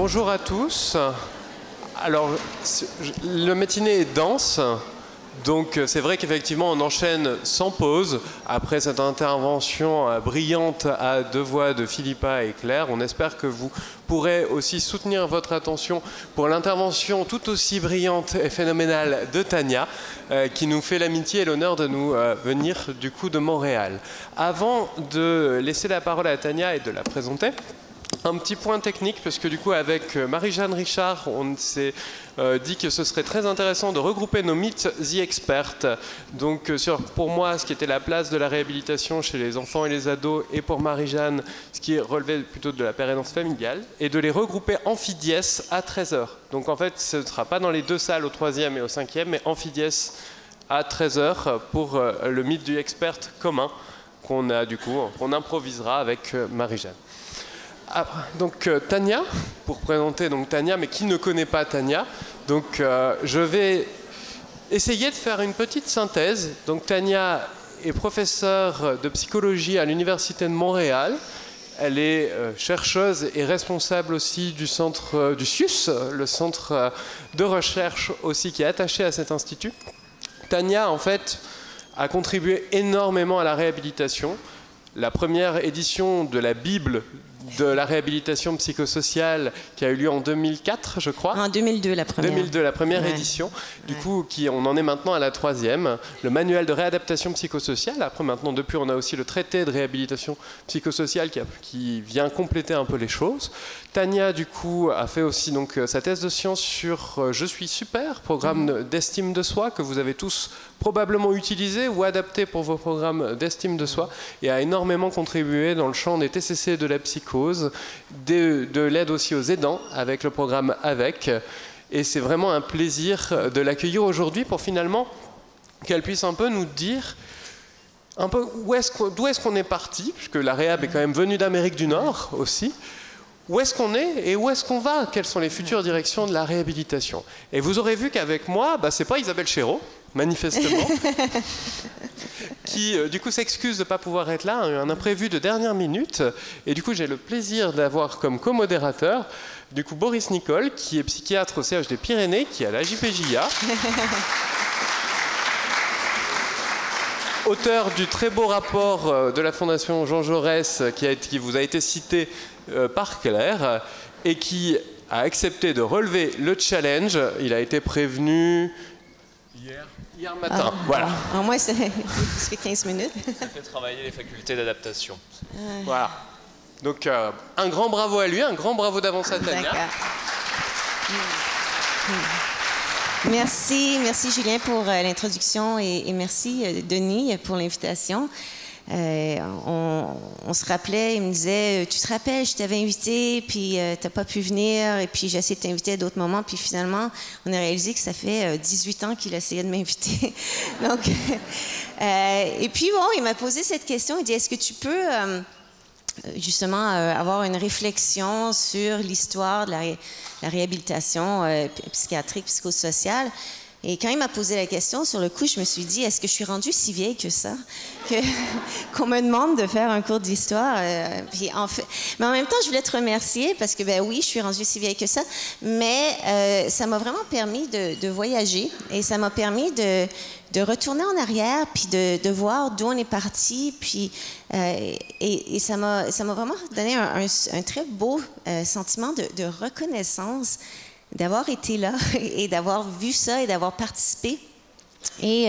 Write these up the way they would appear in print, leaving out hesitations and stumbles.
Bonjour à tous. Alors, le matinée est dense, donc c'est vrai qu'effectivement on enchaîne sans pause. Après cette intervention brillante à deux voix de Philippa et Claire, on espère que vous pourrez aussi soutenir votre attention pour l'intervention tout aussi brillante et phénoménale de Tania, qui nous fait l'amitié et l'honneur de nous venir du coup de Montréal. Avant de laisser la parole à Tania et de la présenter, un petit point technique, parce que du coup avec Marie-Jeanne Richard, on s'est dit que ce serait très intéressant de regrouper nos Meet the Expert. Donc pour moi, ce qui était la place de la réhabilitation chez les enfants et les ados, et pour Marie-Jeanne, ce qui relevait plutôt de la pérénance familiale, et de les regrouper amphidiès à 13h. Donc en fait, ce ne sera pas dans les deux salles, au 3e et au 5e, mais amphidiès à 13h pour le Meet the Expert commun qu'on improvisera avec Marie-Jeanne. Ah, donc Tania, pour présenter donc Tania, mais qui ne connaît pas Tania, donc je vais essayer de faire une petite synthèse. Donc Tania est professeure de psychologie à l'Université de Montréal. Elle est chercheuse et responsable aussi du centre du CIUS, le centre de recherche aussi qui est attaché à cet institut. Tania, en fait, a contribué énormément à la réhabilitation. La première édition de la Bible de la réhabilitation psychosociale qui a eu lieu en 2004, je crois. En 2002, la première. 2002, la première édition. Du coup, on en est maintenant à la 3e. Le manuel de réadaptation psychosociale. Après, maintenant, depuis, on a aussi le traité de réhabilitation psychosociale qui vient compléter un peu les choses. Tania, du coup, a fait aussi donc, sa thèse de science sur Je suis super, programme d'estime de soi que vous avez tous probablement utilisé ou adapté pour vos programmes d'estime de soi et a énormément contribué dans le champ des TCC de la psychose, de l'aide aussi aux aidants avec le programme AVEC. Et c'est vraiment un plaisir de l'accueillir aujourd'hui pour finalement qu'elle puisse un peu nous dire un peu d'où est-ce qu'on est parti, puisque la réhab est quand même venue d'Amérique du Nord aussi. Où est-ce qu'on est et où est-ce qu'on va? Quelles sont les futures directions de la réhabilitation? Et vous aurez vu qu'avec moi, c'est pas Isabelle Chéreau, manifestement, qui du coup s'excuse de ne pas pouvoir être là, un imprévu de dernière minute. Et du coup, j'ai le plaisir d'avoir comme co-modérateur du coup Boris Nicole, qui est psychiatre au CH des Pyrénées, qui est à la JPJA. Auteur du très beau rapport de la Fondation Jean Jaurès qui vous a été cité par Claire et qui a accepté de relever le challenge. Il a été prévenu hier matin. Voilà. En moins, ça fait 15 minutes. Ça fait travailler les facultés d'adaptation. Voilà. Donc, un grand bravo à lui, un grand bravo d'avance à Tania. Merci Julien pour l'introduction et merci Denis pour l'invitation. On se rappelait, il me disait, tu te rappelles, je t'avais invité, puis tu n'as pas pu venir, et puis j'ai essayé de t'inviter à d'autres moments, puis finalement, on a réalisé que ça fait 18 ans qu'il essayait de m'inviter. Donc, et puis bon, il m'a posé cette question, il dit, est-ce que tu peux justement avoir une réflexion sur l'histoire de la réhabilitation psychiatrique, psychosociale? Et quand il m'a posé la question, sur le coup, je me suis dit, est-ce que je suis rendue si vieille que ça? Qu'on me demande de faire un cours d'histoire. Mais en même temps, je voulais te remercier parce que, oui, je suis rendue si vieille que ça, mais ça m'a vraiment permis de voyager et ça m'a permis de retourner en arrière puis de voir d'où on est parti. Puis, et ça m'a vraiment donné un très beau sentiment de reconnaissance d'avoir été là et d'avoir vu ça et d'avoir participé. Et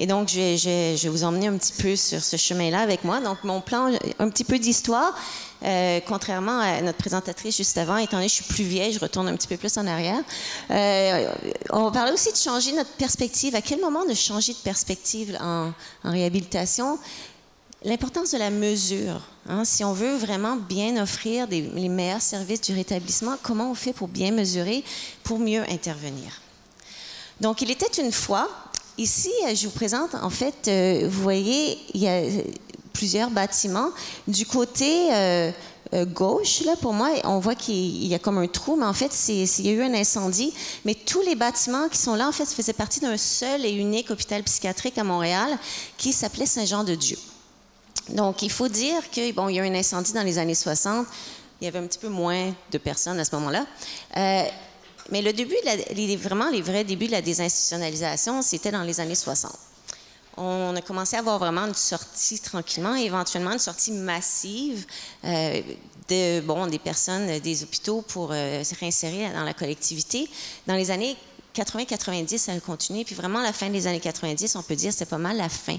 donc, je vais vous emmener un petit peu sur ce chemin-là avec moi. Donc, mon plan, un petit peu d'histoire, contrairement à notre présentatrice juste avant, étant donné que je suis plus vieille, je retourne un petit peu plus en arrière. On va parler aussi de changer notre perspective. À quel moment de changer de perspective en réhabilitation? L'importance de la mesure. Hein? Si on veut vraiment bien offrir les meilleurs services du rétablissement, comment on fait pour bien mesurer, pour mieux intervenir? Donc, il était une fois, ici, je vous présente, en fait, vous voyez, il y a plusieurs bâtiments. Du côté gauche, là, pour moi, on voit qu'il y a comme un trou, mais en fait, il y a eu un incendie. Mais tous les bâtiments qui sont là, en fait, faisaient partie d'un seul et unique hôpital psychiatrique à Montréal qui s'appelait Saint-Jean-de-Dieu. Donc, il faut dire que, bon, il y a eu un incendie dans les années 60. il y avait un petit peu moins de personnes à ce moment-là. Mais le début, vraiment les vrais débuts de la désinstitutionnalisation, c'était dans les années 60. On a commencé à avoir vraiment une sortie tranquillement et éventuellement une sortie massive des personnes des hôpitaux pour se réinsérer dans la collectivité. Dans les années 80-90, ça a continué. Puis vraiment, la fin des années 90, on peut dire, c'était pas mal la fin.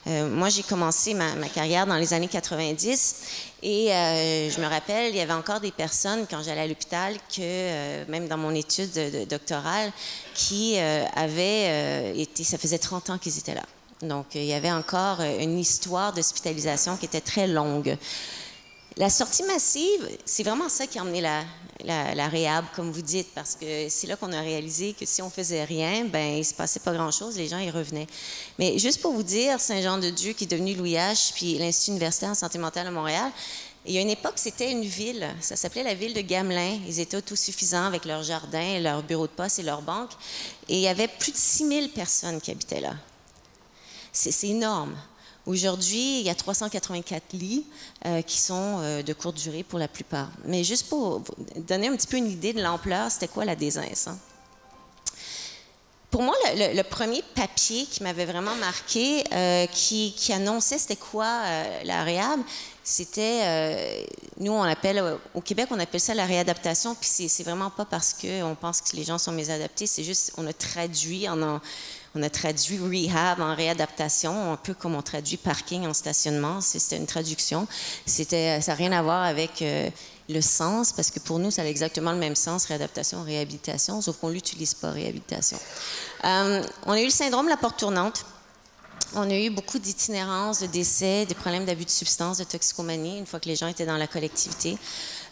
Moi, j'ai commencé ma carrière dans les années 90 et je me rappelle, il y avait encore des personnes, quand j'allais à l'hôpital, même dans mon étude doctorale, qui avaient été, ça faisait 30 ans qu'ils étaient là. Donc, il y avait encore une histoire d'hospitalisation qui était très longue. La sortie massive, c'est vraiment ça qui a emmené la réhab, comme vous dites, parce que c'est là qu'on a réalisé que si on faisait rien, ben il se passait pas grand-chose, les gens y revenaient. Mais juste pour vous dire, Saint-Jean-de-Dieu, qui est devenu Louis H, puis l'Institut universitaire en santé mentale à Montréal, il y a une époque, c'était une ville, ça s'appelait la ville de Gamelin. Ils étaient autosuffisants avec leur jardin, leur bureau de poste et leur banque. Et il y avait plus de 6000 personnes qui habitaient là. C'est énorme. Aujourd'hui, il y a 384 lits qui sont de courte durée pour la plupart. Mais juste pour vous donner un petit peu une idée de l'ampleur, c'était quoi la désince, hein? Pour moi, le premier papier qui m'avait vraiment marqué, qui annonçait c'était quoi la réhab, c'était, nous on appelle, au Québec on appelle ça la réadaptation, puis c'est vraiment pas parce qu'on pense que les gens sont mésadaptés, c'est juste, on a traduit rehab en réadaptation, un peu comme on traduit parking en stationnement. C'était une traduction. Ça n'a rien à voir avec le sens, parce que pour nous, ça a exactement le même sens, réadaptation, réhabilitation, sauf qu'on ne l'utilise pas, réhabilitation. On a eu le syndrome de la porte tournante. On a eu beaucoup d'itinérance, de décès, des problèmes d'abus de substances, de toxicomanie, une fois que les gens étaient dans la collectivité.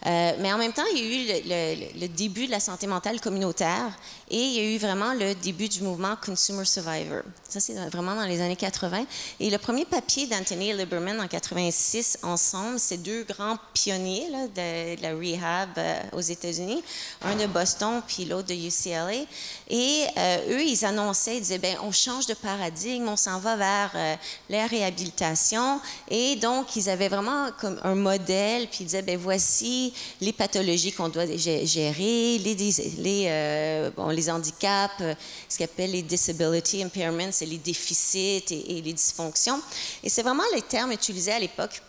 Mais en même temps, il y a eu le début de la santé mentale communautaire et il y a eu vraiment le début du mouvement Consumer Survivor. Ça, c'est vraiment dans les années 80. Et le premier papier d'Anthony Lieberman en 86, ensemble, c'est deux grands pionniers là, de la rehab aux États-Unis, un de Boston puis l'autre de UCLA. Et eux, ils annonçaient, ils disaient, bien, on change de paradigme, on s'en va vers la réhabilitation. Et donc, ils avaient vraiment comme un modèle, puis ils disaient, bien, voici les pathologies qu'on doit gérer, les handicaps, ce qu'on appelle les disability impairments, c'est les déficits et les dysfonctions. Et c'est vraiment les termes utilisés à l'époque.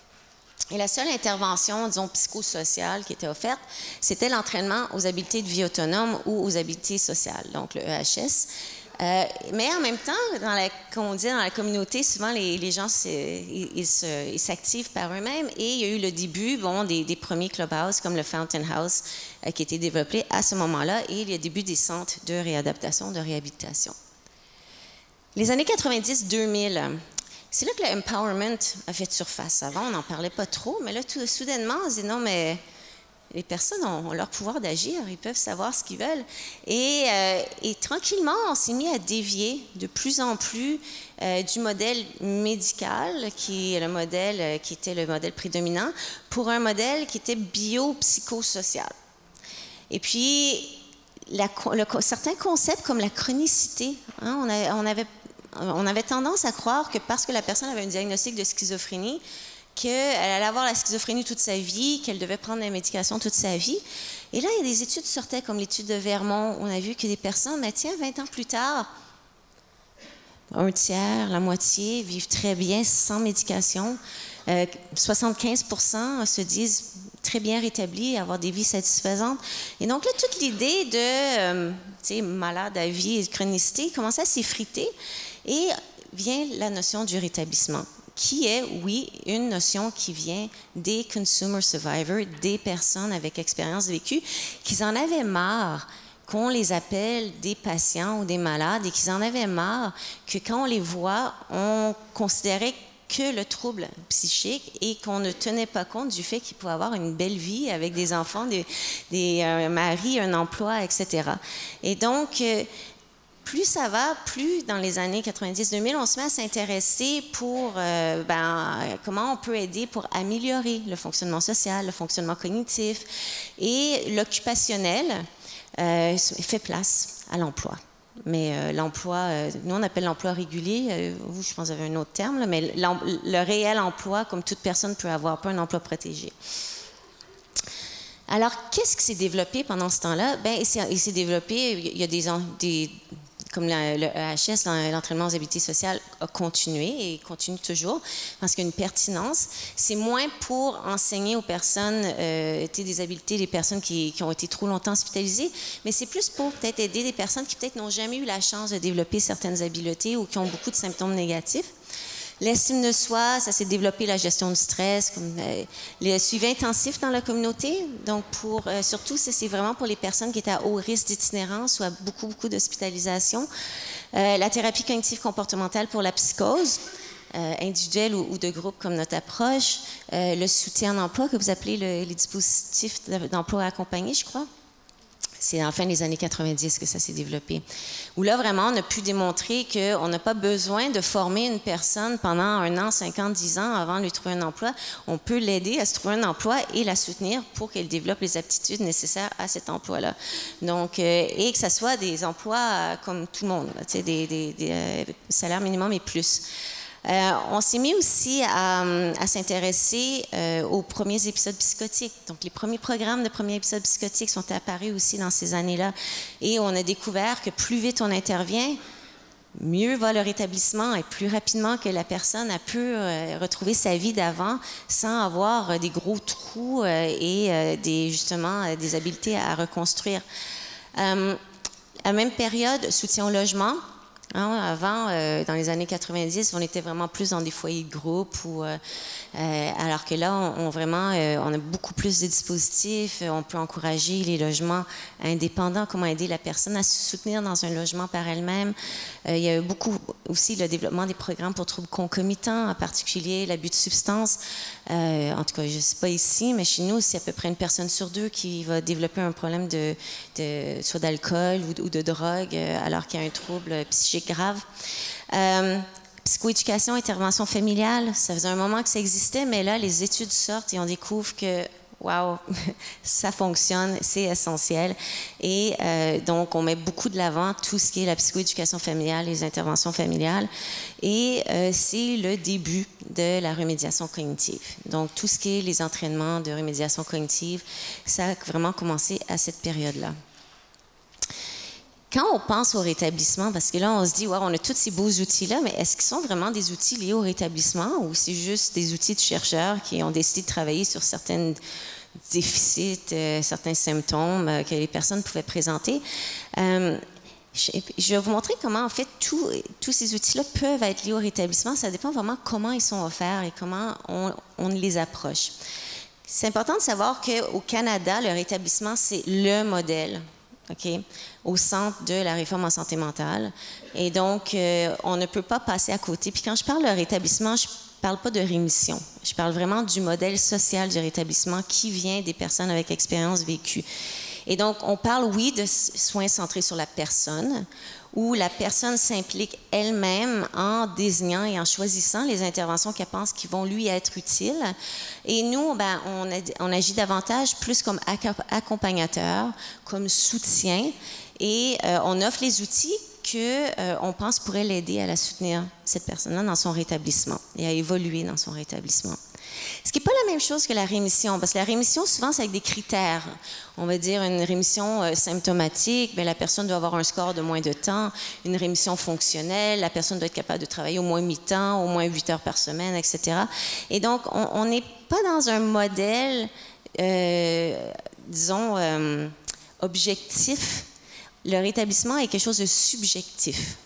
Et la seule intervention, disons, psychosociale qui était offerte, c'était l'entraînement aux habiletés de vie autonome ou aux habiletés sociales, donc le EHS. Mais en même temps, comme on dit dans la communauté, souvent les gens ils s'activent par eux-mêmes et il y a eu le début des premiers clubhouses comme le Fountain House qui a été développé à ce moment-là et le début des centres de réadaptation, de réhabilitation. Les années 90-2000, c'est là que le empowerment a fait surface. Avant, on n'en parlait pas trop, mais là, soudainement, on se dit non, mais les personnes ont leur pouvoir d'agir, ils peuvent savoir ce qu'ils veulent. Et tranquillement, on s'est mis à dévier de plus en plus du modèle médical, qui était le modèle prédominant, pour un modèle qui était biopsychosocial. Et puis, certains concepts comme la chronicité, hein, on avait tendance à croire que parce que la personne avait un diagnostic de schizophrénie, qu'elle allait avoir la schizophrénie toute sa vie, qu'elle devait prendre la médication toute sa vie. Et là, il y a des études qui sortaient, comme l'étude de Vermont, où on a vu que des personnes, 20 ans plus tard, un tiers, la moitié, vivent très bien sans médication. 75% se disent très bien rétablis, avoir des vies satisfaisantes. Et donc là, toute l'idée de malade à vie et de chronicité commençait à s'effriter et vient la notion du rétablissement, qui est, oui, une notion qui vient des consumer survivors, des personnes avec expérience vécue, qui en avaient marre qu'on les appelle des patients ou des malades et qu'ils en avaient marre que quand on les voit, on considérait que le trouble psychique et qu'on ne tenait pas compte du fait qu'ils pouvaient avoir une belle vie avec des enfants, un mari, un emploi, etc. Et donc, plus ça va, plus dans les années 90-2000, on se met à s'intéresser pour comment on peut aider pour améliorer le fonctionnement social, le fonctionnement cognitif et l'occupationnel fait place à l'emploi. Mais l'emploi, nous on appelle l'emploi régulier, vous je pense que vous avez un autre terme, là, mais le réel emploi comme toute personne peut avoir, pas un emploi protégé. Alors, qu'est-ce qui s'est développé pendant ce temps-là? Bien, il s'est développé, il y a comme le EHS, l'entraînement aux habiletés sociales, a continué et continue toujours parce qu'il y a une pertinence. C'est moins pour enseigner aux personnes des habiletés, des personnes qui ont été trop longtemps hospitalisées, mais c'est plus pour peut-être aider des personnes qui peut-être n'ont jamais eu la chance de développer certaines habiletés ou qui ont beaucoup de symptômes négatifs. L'estime de soi, ça s'est développé, la gestion du stress, comme, le suivi intensif dans la communauté. Donc, surtout, c'est vraiment pour les personnes qui étaient à haut risque d'itinérance ou à beaucoup d'hospitalisation. La thérapie cognitive comportementale pour la psychose, individuelle ou de groupe comme notre approche. Le soutien d'emploi que vous appelez les dispositifs d'emploi accompagné, je crois. C'est à la fin des années 90 que ça s'est développé. Où là, vraiment, on a pu démontrer qu'on n'a pas besoin de former une personne pendant 1 an, 5 ans, 10 ans avant de lui trouver un emploi. On peut l'aider à se trouver un emploi et la soutenir pour qu'elle développe les aptitudes nécessaires à cet emploi-là. Donc, et que ce soit des emplois comme tout le monde, tu sais, des salaires minimum et plus. On s'est mis aussi à s'intéresser aux premiers épisodes psychotiques. Donc, les premiers programmes de premiers épisodes psychotiques sont apparus aussi dans ces années-là. Et on a découvert que plus vite on intervient, mieux va le rétablissement et plus rapidement que la personne a pu retrouver sa vie d'avant sans avoir des gros trous et justement des habiletés à reconstruire. À la même période, soutien au logement. Avant, dans les années 90, on était vraiment plus dans des foyers de groupe, alors que là, on a beaucoup plus de dispositifs. On peut encourager les logements indépendants, comment aider la personne à se soutenir dans un logement par elle-même. Il y a eu beaucoup aussi le développement des programmes pour troubles concomitants, en particulier l'abus de substances. En tout cas, je ne sais pas ici, mais chez nous, c'est à peu près 1 personne sur 2 qui va développer un problème soit d'alcool ou de drogue, alors qu'il y a un trouble psychique grave. Psychoéducation, intervention familiale, ça faisait un moment que ça existait, mais là, les études sortent et on découvre que wow, ça fonctionne, c'est essentiel. Et donc, on met beaucoup de l'avant tout ce qui est la psychoéducation familiale, les interventions familiales. Et c'est le début de la remédiation cognitive. Donc, tout ce qui est les entraînements de remédiation cognitive, ça a vraiment commencé à cette période-là. Quand on pense au rétablissement, parce que là, on se dit, wow, on a tous ces beaux outils-là, mais est-ce qu'ils sont vraiment des outils liés au rétablissement ou c'est juste des outils de chercheurs qui ont décidé de travailler sur certains déficits, certains symptômes que les personnes pouvaient présenter? Je vais vous montrer comment, en fait, tous ces outils-là peuvent être liés au rétablissement. Ça dépend vraiment comment ils sont offerts et comment on les approche. C'est important de savoir qu'au Canada, le rétablissement, c'est le modèle. Okay, au centre de la réforme en santé mentale. Et donc, on ne peut pas passer à côté. Puis quand je parle de rétablissement, je ne parle pas de rémission. Je parle vraiment du modèle social du rétablissement qui vient des personnes avec expérience vécue. Et donc, on parle, oui, de soins centrés sur la personne, où la personne s'implique elle-même en désignant et en choisissant les interventions qu'elle pense qui vont lui être utiles. Et nous, ben, on agit davantage plus comme accompagnateur, comme soutien, et on offre les outils qu'on pense pourraient l'aider à la soutenir, cette personne-là, dans son rétablissement et à évoluer dans son rétablissement. Ce qui n'est pas la même chose que la rémission, parce que la rémission, souvent, c'est avec des critères. On va dire une rémission symptomatique, bien, la personne doit avoir un score de moins de temps. Une rémission fonctionnelle, la personne doit être capable de travailler au moins mi-temps, au moins 8 heures par semaine, etc. Et donc, on n'est pas dans un modèle, disons, objectif. Le rétablissement est quelque chose de subjectif.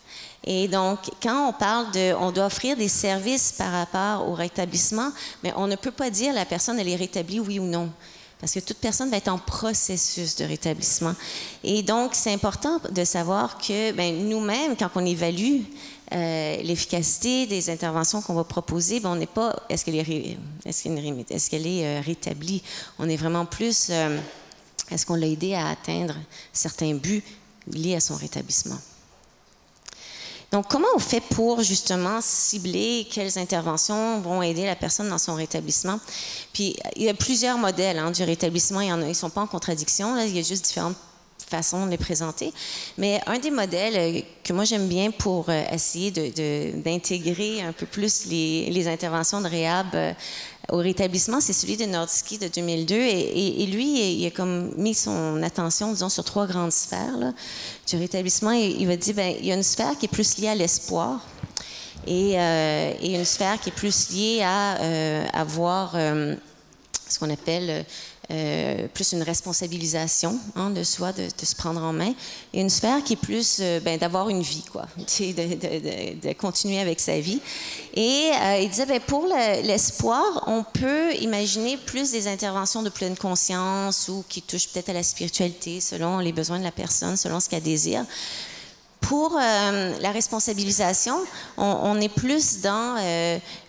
Et donc, quand on parle on doit offrir des services par rapport au rétablissement, mais on ne peut pas dire la personne, elle est rétablie, oui ou non. Parce que toute personne va être en processus de rétablissement. Et donc, c'est important de savoir que nous-mêmes, quand on évalue l'efficacité des interventions qu'on va proposer, on n'est pas, est-ce qu'elle est rétablie? On est vraiment plus, est-ce qu'on l'a aidé à atteindre certains buts liés à son rétablissement? Donc, comment on fait pour, justement, cibler quelles interventions vont aider la personne dans son rétablissement? Puis, il y a plusieurs modèles du rétablissement. Ils ne sont pas en contradiction. Là. Il y a juste différentes façon de les présenter. Mais un des modèles que moi j'aime bien pour essayer d'intégrer un peu plus les interventions de réhab au rétablissement, c'est celui de Nordsky de 2002. Et lui, il a comme mis son attention, disons, sur 3 grandes sphères là, du rétablissement. Il va dire, bien, il y a une sphère qui est plus liée à l'espoir et une sphère qui est plus liée à avoir ce qu'on appelle plus une responsabilisation de soi, de se prendre en main, et une sphère qui est plus d'avoir une vie, quoi, de continuer avec sa vie. Et il disait, pour l'espoir, on peut imaginer plus des interventions de pleine conscience ou qui touchent peut-être à la spiritualité, selon les besoins de la personne, selon ce qu'elle désire. Pour la responsabilisation, on est plus dans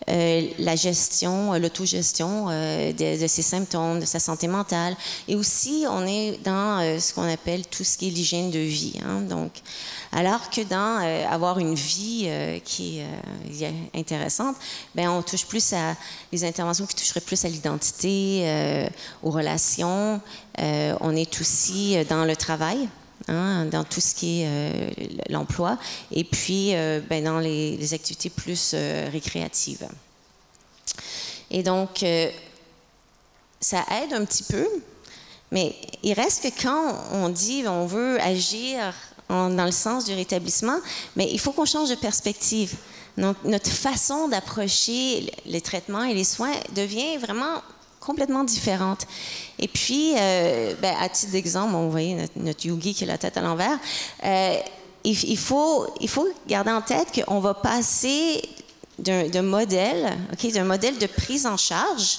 la gestion, l'autogestion de ses symptômes, de sa santé mentale. Et aussi, on est dans ce qu'on appelle tout ce qui est l'hygiène de vie. Donc, alors que dans avoir une vie qui est intéressante, bien, on touche plus à les interventions qui toucheraient plus à l'identité, aux relations. On est aussi dans le travail. Dans tout ce qui est l'emploi, et puis dans les activités plus récréatives. Et donc, ça aide un petit peu, mais il reste que quand on dit on veut agir dans le sens du rétablissement, mais il faut qu'on change de perspective. Donc, notre façon d'approcher les traitements et les soins devient vraiment complètement différente. Et puis, à titre d'exemple, vous voyez notre yogi qui a la tête à l'envers, il faut garder en tête qu'on va passer d'un modèle, d'un modèle de prise en charge,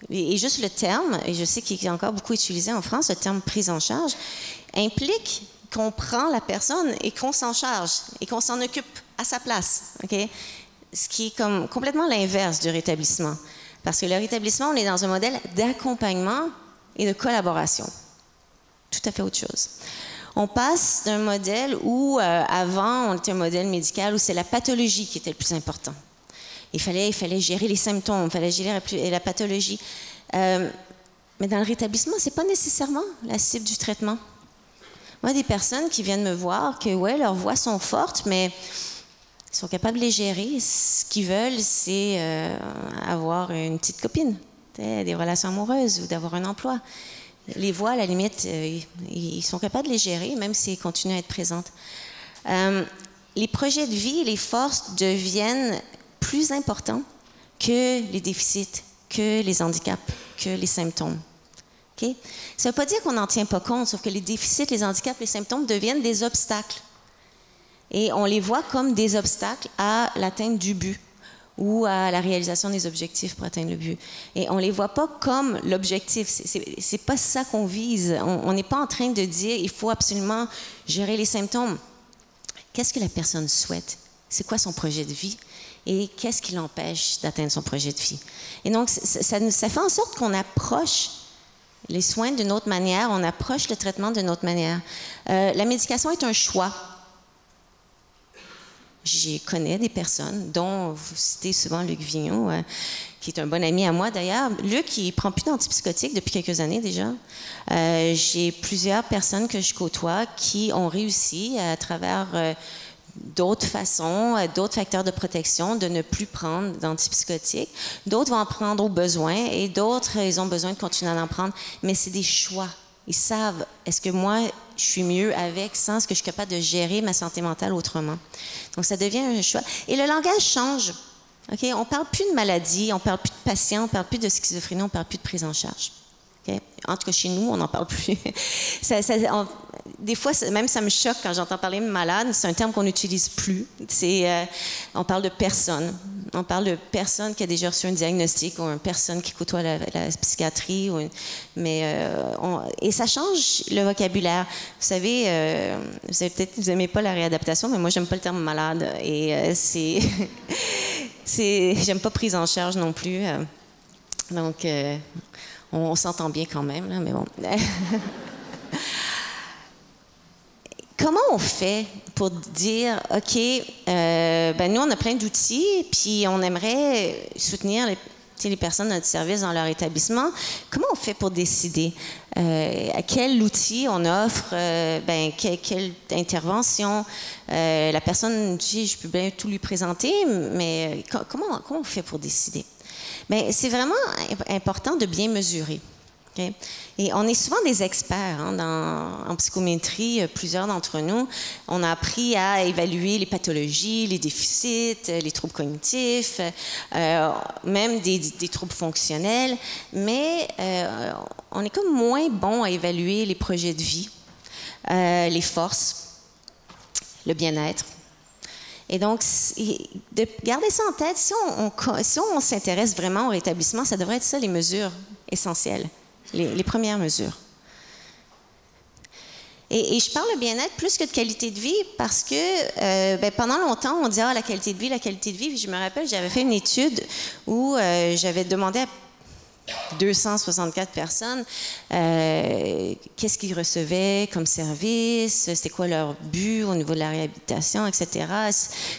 et juste le terme, et je sais qu'il est encore beaucoup utilisé en France, le terme prise en charge, implique qu'on prend la personne et qu'on s'en charge, et qu'on s'en occupe à sa place. Ce qui est comme complètement l'inverse du rétablissement. Parce que le rétablissement, on est dans un modèle d'accompagnement et de collaboration. Tout à fait autre chose. On passe d'un modèle où, avant, on était un modèle médical où c'est la pathologie qui était le plus important. Il fallait gérer les symptômes, il fallait gérer la pathologie. Mais dans le rétablissement, ce n'est pas nécessairement la cible du traitement. Moi, des personnes qui viennent me voir, que, ouais, leurs voix sont fortes, mais ils sont capables de les gérer. Ce qu'ils veulent, c'est avoir une petite copine, des relations amoureuses ou d'avoir un emploi. Les voix, à la limite, ils sont capables de les gérer, même s'ils continuent à être présentes. Les projets de vie et les forces deviennent plus importants que les déficits, que les handicaps, que les symptômes. Okay? Ça ne veut pas dire qu'on n'en tient pas compte, sauf que les déficits, les handicaps, les symptômes deviennent des obstacles. Et on les voit comme des obstacles à l'atteinte du but ou à la réalisation des objectifs pour atteindre le but. Et on ne les voit pas comme l'objectif. C'est pas ça qu'on vise. On n'est pas en train de dire il faut absolument gérer les symptômes. Qu'est-ce que la personne souhaite? C'est quoi son projet de vie? Et qu'est-ce qui l'empêche d'atteindre son projet de vie? Et donc, ça fait en sorte qu'on approche les soins d'une autre manière, on approche le traitement d'une autre manière. La médication est un choix. Je connais des personnes, dont vous citez souvent Luc Vigneault, qui est un bon ami à moi d'ailleurs. Luc, il ne prend plus d'antipsychotiques depuis quelques années déjà. J'ai plusieurs personnes que je côtoie qui ont réussi à travers d'autres façons, d'autres facteurs de protection, de ne plus prendre d'antipsychotiques. D'autres vont en prendre au besoin et d'autres, ils ont besoin de continuer à en prendre. Mais c'est des choix. Ils savent, est-ce que moi, je suis mieux avec, sans ce que je suis capable de gérer ma santé mentale autrement. Donc, ça devient un choix. Et le langage change. Okay? On ne parle plus de maladie, on ne parle plus de patient, on ne parle plus de schizophrénie, on ne parle plus de prise en charge. Okay? En tout cas, chez nous, on n'en parle plus. Des fois, même ça me choque quand j'entends parler de malade. C'est un terme qu'on n'utilise plus. On parle de personne. On parle de personne qui a déjà reçu un diagnostic ou une personne qui côtoie la psychiatrie. Et ça change le vocabulaire. Vous savez peut-être que vous n'aimez pas la réadaptation, mais moi, j'aime pas le terme malade. Et j'aime pas prise en charge non plus. Donc, on s'entend bien quand même, là, mais bon. Comment on fait pour dire, OK, nous, on a plein d'outils, puis on aimerait soutenir les personnes à notre service dans leur établissement, comment on fait pour décider à quel outil on offre, quelle intervention? La personne, je peux bien tout lui présenter, mais comment on fait pour décider? Bien, c'est vraiment important de bien mesurer. Okay? Et on est souvent des experts en psychométrie, plusieurs d'entre nous. On a appris à évaluer les pathologies, les déficits, les troubles cognitifs, même des troubles fonctionnels, mais on est comme moins bon à évaluer les projets de vie, les forces, le bien-être. Et donc, de garder ça en tête, si on s'intéresse vraiment au rétablissement, ça devrait être ça les mesures essentielles. Les premières mesures. Et je parle de bien-être plus que de qualité de vie parce que pendant longtemps, on disait la qualité de vie, la qualité de vie. Puis je me rappelle, j'avais fait une étude où j'avais demandé à 264 personnes qu'est-ce qu'ils recevaient comme service, c'était quoi leur but au niveau de la réhabilitation, etc.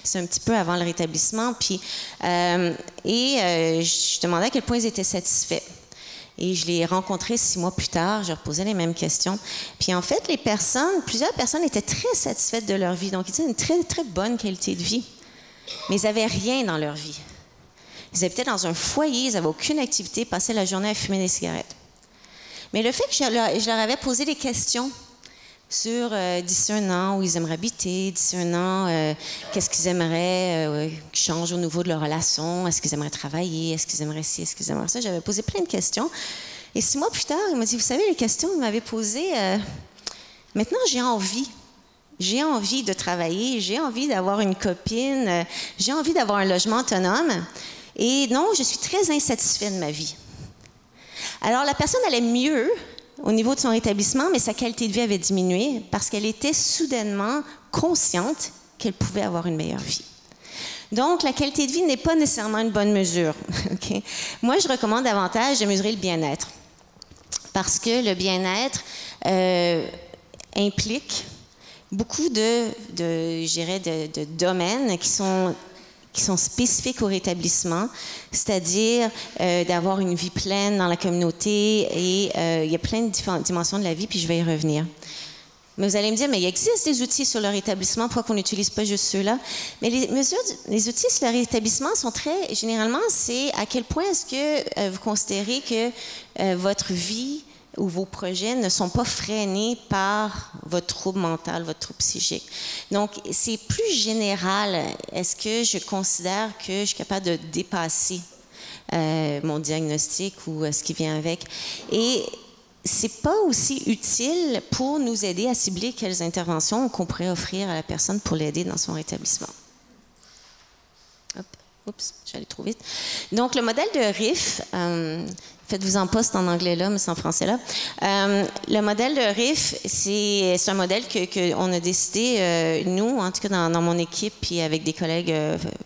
C'est un petit peu avant le rétablissement. Puis, je demandais à quel point ils étaient satisfaits. Et je les rencontrais 6 mois plus tard, je leur posais les mêmes questions. Puis en fait, plusieurs personnes étaient très satisfaites de leur vie. Donc, ils avaient une très, très bonne qualité de vie. Mais ils n'avaient rien dans leur vie. Ils habitaient dans un foyer, ils n'avaient aucune activité, passaient la journée à fumer des cigarettes. Mais le fait que je leur avais posé des questions sur d'ici un an où ils aimeraient habiter, d'ici un an, qu'est-ce qu'ils aimeraient qui change au niveau de leur relation, est-ce qu'ils aimeraient travailler, est-ce qu'ils aimeraient ci, est-ce qu'ils aimeraient ça. J'avais posé plein de questions. Et 6 mois plus tard, il m'a dit, vous savez, les questions qu'il m'avait posées, maintenant j'ai envie. J'ai envie de travailler, j'ai envie d'avoir une copine, j'ai envie d'avoir un logement autonome. Et non, je suis très insatisfait de ma vie. Alors, la personne allait mieux au niveau de son rétablissement, mais sa qualité de vie avait diminué parce qu'elle était soudainement consciente qu'elle pouvait avoir une meilleure vie. Donc, la qualité de vie n'est pas nécessairement une bonne mesure. Okay? Moi, je recommande davantage de mesurer le bien-être parce que le bien-être implique beaucoup de domaines qui sont spécifiques au rétablissement, c'est-à-dire d'avoir une vie pleine dans la communauté et il y a plein de différentes dimensions de la vie, puis je vais y revenir. Mais vous allez me dire, mais il existe des outils sur le rétablissement, pourquoi qu'on n'utilise pas juste ceux-là? Mais les outils sur le rétablissement sont très, généralement, c'est à quel point est-ce que vous considérez que votre vie ou vos projets ne sont pas freinés par votre trouble mental, votre trouble psychique. Donc, c'est plus général. Est-ce que je considère que je suis capable de dépasser mon diagnostic ou ce qui vient avec? Et c'est pas aussi utile pour nous aider à cibler quelles interventions qu'on pourrait offrir à la personne pour l'aider dans son rétablissement. Oups, j'allais trop vite. Donc, le modèle de RIF, faites-vous-en pas, c'est en anglais là, mais c'est en français là. Le modèle de RIF, c'est un modèle qu'on a décidé, nous, en tout cas dans mon équipe, puis avec des collègues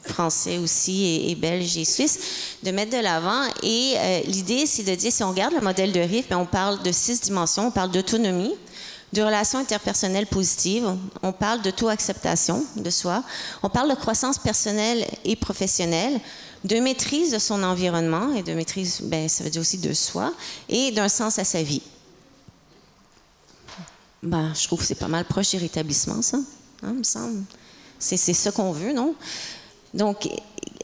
français aussi, et belges et suisses, de mettre de l'avant. Et l'idée, c'est de dire, si on regarde le modèle de RIF, bien, on parle de 6 dimensions. On parle d'autonomie, de relations interpersonnelles positives, on parle d'auto-acceptation de soi, on parle de croissance personnelle et professionnelle, de maîtrise de son environnement, et de maîtrise, bien, ça veut dire aussi de soi, et d'un sens à sa vie. Ben, je trouve que c'est pas mal proche du rétablissement, ça, hein, me semble. C'est ça qu'on veut, non? Donc,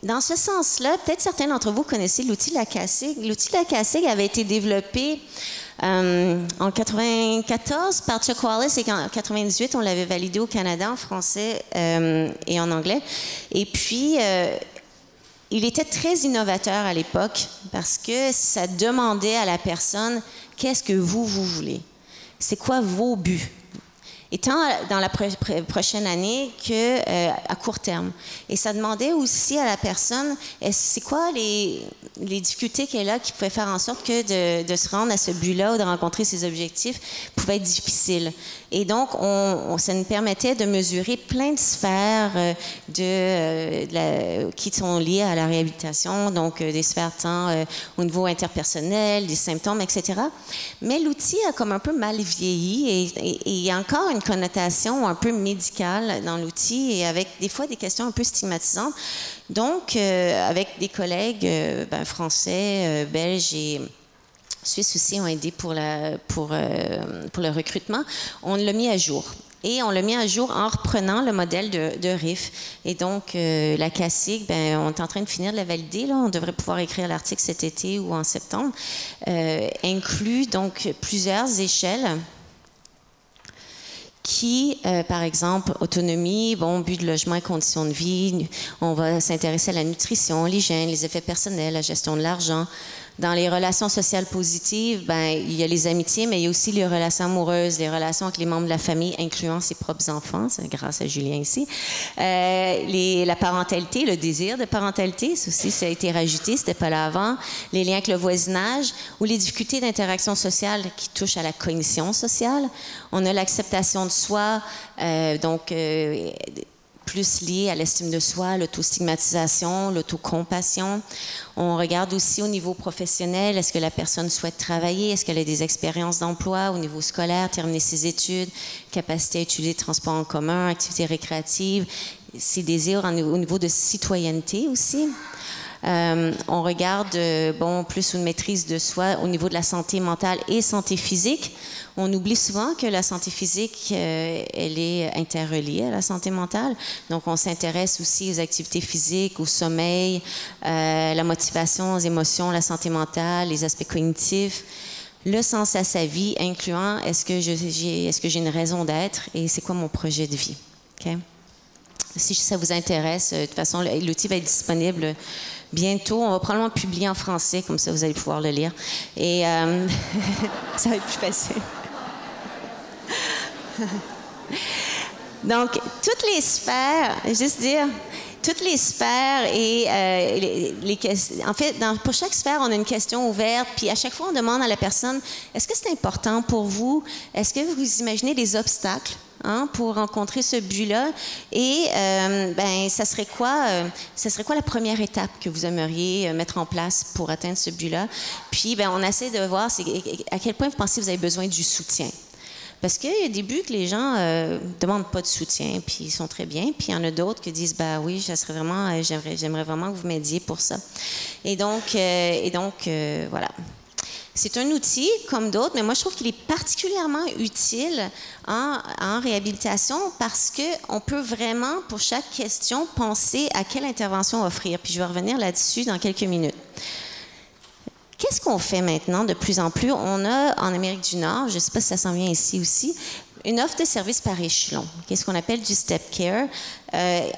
dans ce sens-là, peut-être certains d'entre vous connaissez l'outil LACASIG. L'outil LACASIG avait été développé en 1994 par Chuck Wallace et en 1998, on l'avait validé au Canada en français et en anglais. Et puis, il était très innovateur à l'époque parce que ça demandait à la personne « Qu'est-ce que vous voulez? C'est quoi vos buts? » Et tant dans la prochaine année qu'à court terme. Et ça demandait aussi à la personne, c'est quoi les difficultés qu'elle a qui pouvaient faire en sorte que de se rendre à ce but-là ou de rencontrer ses objectifs pouvait être difficile. Et donc, ça nous permettait de mesurer plein de sphères qui sont liées à la réhabilitation, donc des sphères tant au niveau interpersonnel, des symptômes, etc. Mais l'outil a comme un peu mal vieilli et il y a encore une connotation un peu médicale dans l'outil et avec des fois des questions un peu stigmatisantes. Donc, avec des collègues français, belges et suisses aussi ont aidé pour le recrutement, on l'a mis à jour. Et on l'a mis à jour en reprenant le modèle de RIF. Et donc, la CACIG, on est en train de finir de la valider. Là. On devrait pouvoir écrire l'article cet été ou en septembre. Inclut donc plusieurs échelles qui, par exemple, autonomie, but de logement et conditions de vie. On va s'intéresser à la nutrition, l'hygiène, les effets personnels, la gestion de l'argent. Dans les relations sociales positives, il y a les amitiés, mais il y a aussi les relations amoureuses, les relations avec les membres de la famille, incluant ses propres enfants, c'est grâce à Julien ici. La parentalité, le désir de parentalité, ça aussi, ça a été rajouté, c'était pas là avant. Les liens avec le voisinage ou les difficultés d'interaction sociale qui touchent à la cognition sociale. On a l'acceptation de soi, plus lié à l'estime de soi, l'autostigmatisation, l'autocompassion. On regarde aussi au niveau professionnel, est-ce que la personne souhaite travailler, est-ce qu'elle a des expériences d'emploi au niveau scolaire, terminer ses études, capacité à utiliser le transport en commun, activités récréatives, ses désirs au niveau de citoyenneté aussi. On regarde plus une maîtrise de soi au niveau de la santé mentale et santé physique. On oublie souvent que la santé physique, elle est interreliée à la santé mentale. Donc, on s'intéresse aussi aux activités physiques, au sommeil, la motivation, aux émotions, la santé mentale, les aspects cognitifs, le sens à sa vie, incluant est-ce que j'ai une raison d'être et c'est quoi mon projet de vie. Okay? Si ça vous intéresse, de toute façon, l'outil va être disponible bientôt. On va probablement le publier en français, comme ça vous allez pouvoir le lire. Et ça va être plus facile. Donc, toutes les sphères, juste dire, toutes les sphères et les questions. En fait, pour chaque sphère, on a une question ouverte, puis à chaque fois, on demande à la personne, est-ce que c'est important pour vous? Est-ce que vous imaginez des obstacles? Pour rencontrer ce but-là. Et ça serait quoi la première étape que vous aimeriez mettre en place pour atteindre ce but-là? Puis, on essaie de voir à quel point vous pensez que vous avez besoin du soutien. Parce qu'il y a des buts que les gens ne demandent pas de soutien, puis ils sont très bien. Puis il y en a d'autres qui disent, oui, ça serait vraiment, j'aimerais vraiment que vous m'aidiez pour ça. Et donc voilà. C'est un outil comme d'autres, mais moi, je trouve qu'il est particulièrement utile en réhabilitation parce qu'on peut vraiment, pour chaque question, penser à quelle intervention offrir. Puis je vais revenir là-dessus dans quelques minutes. Qu'est-ce qu'on fait maintenant de plus en plus? On a, en Amérique du Nord, je ne sais pas si ça s'en vient ici aussi, une offre de services par échelon, qu'est-ce qu'on appelle du step care.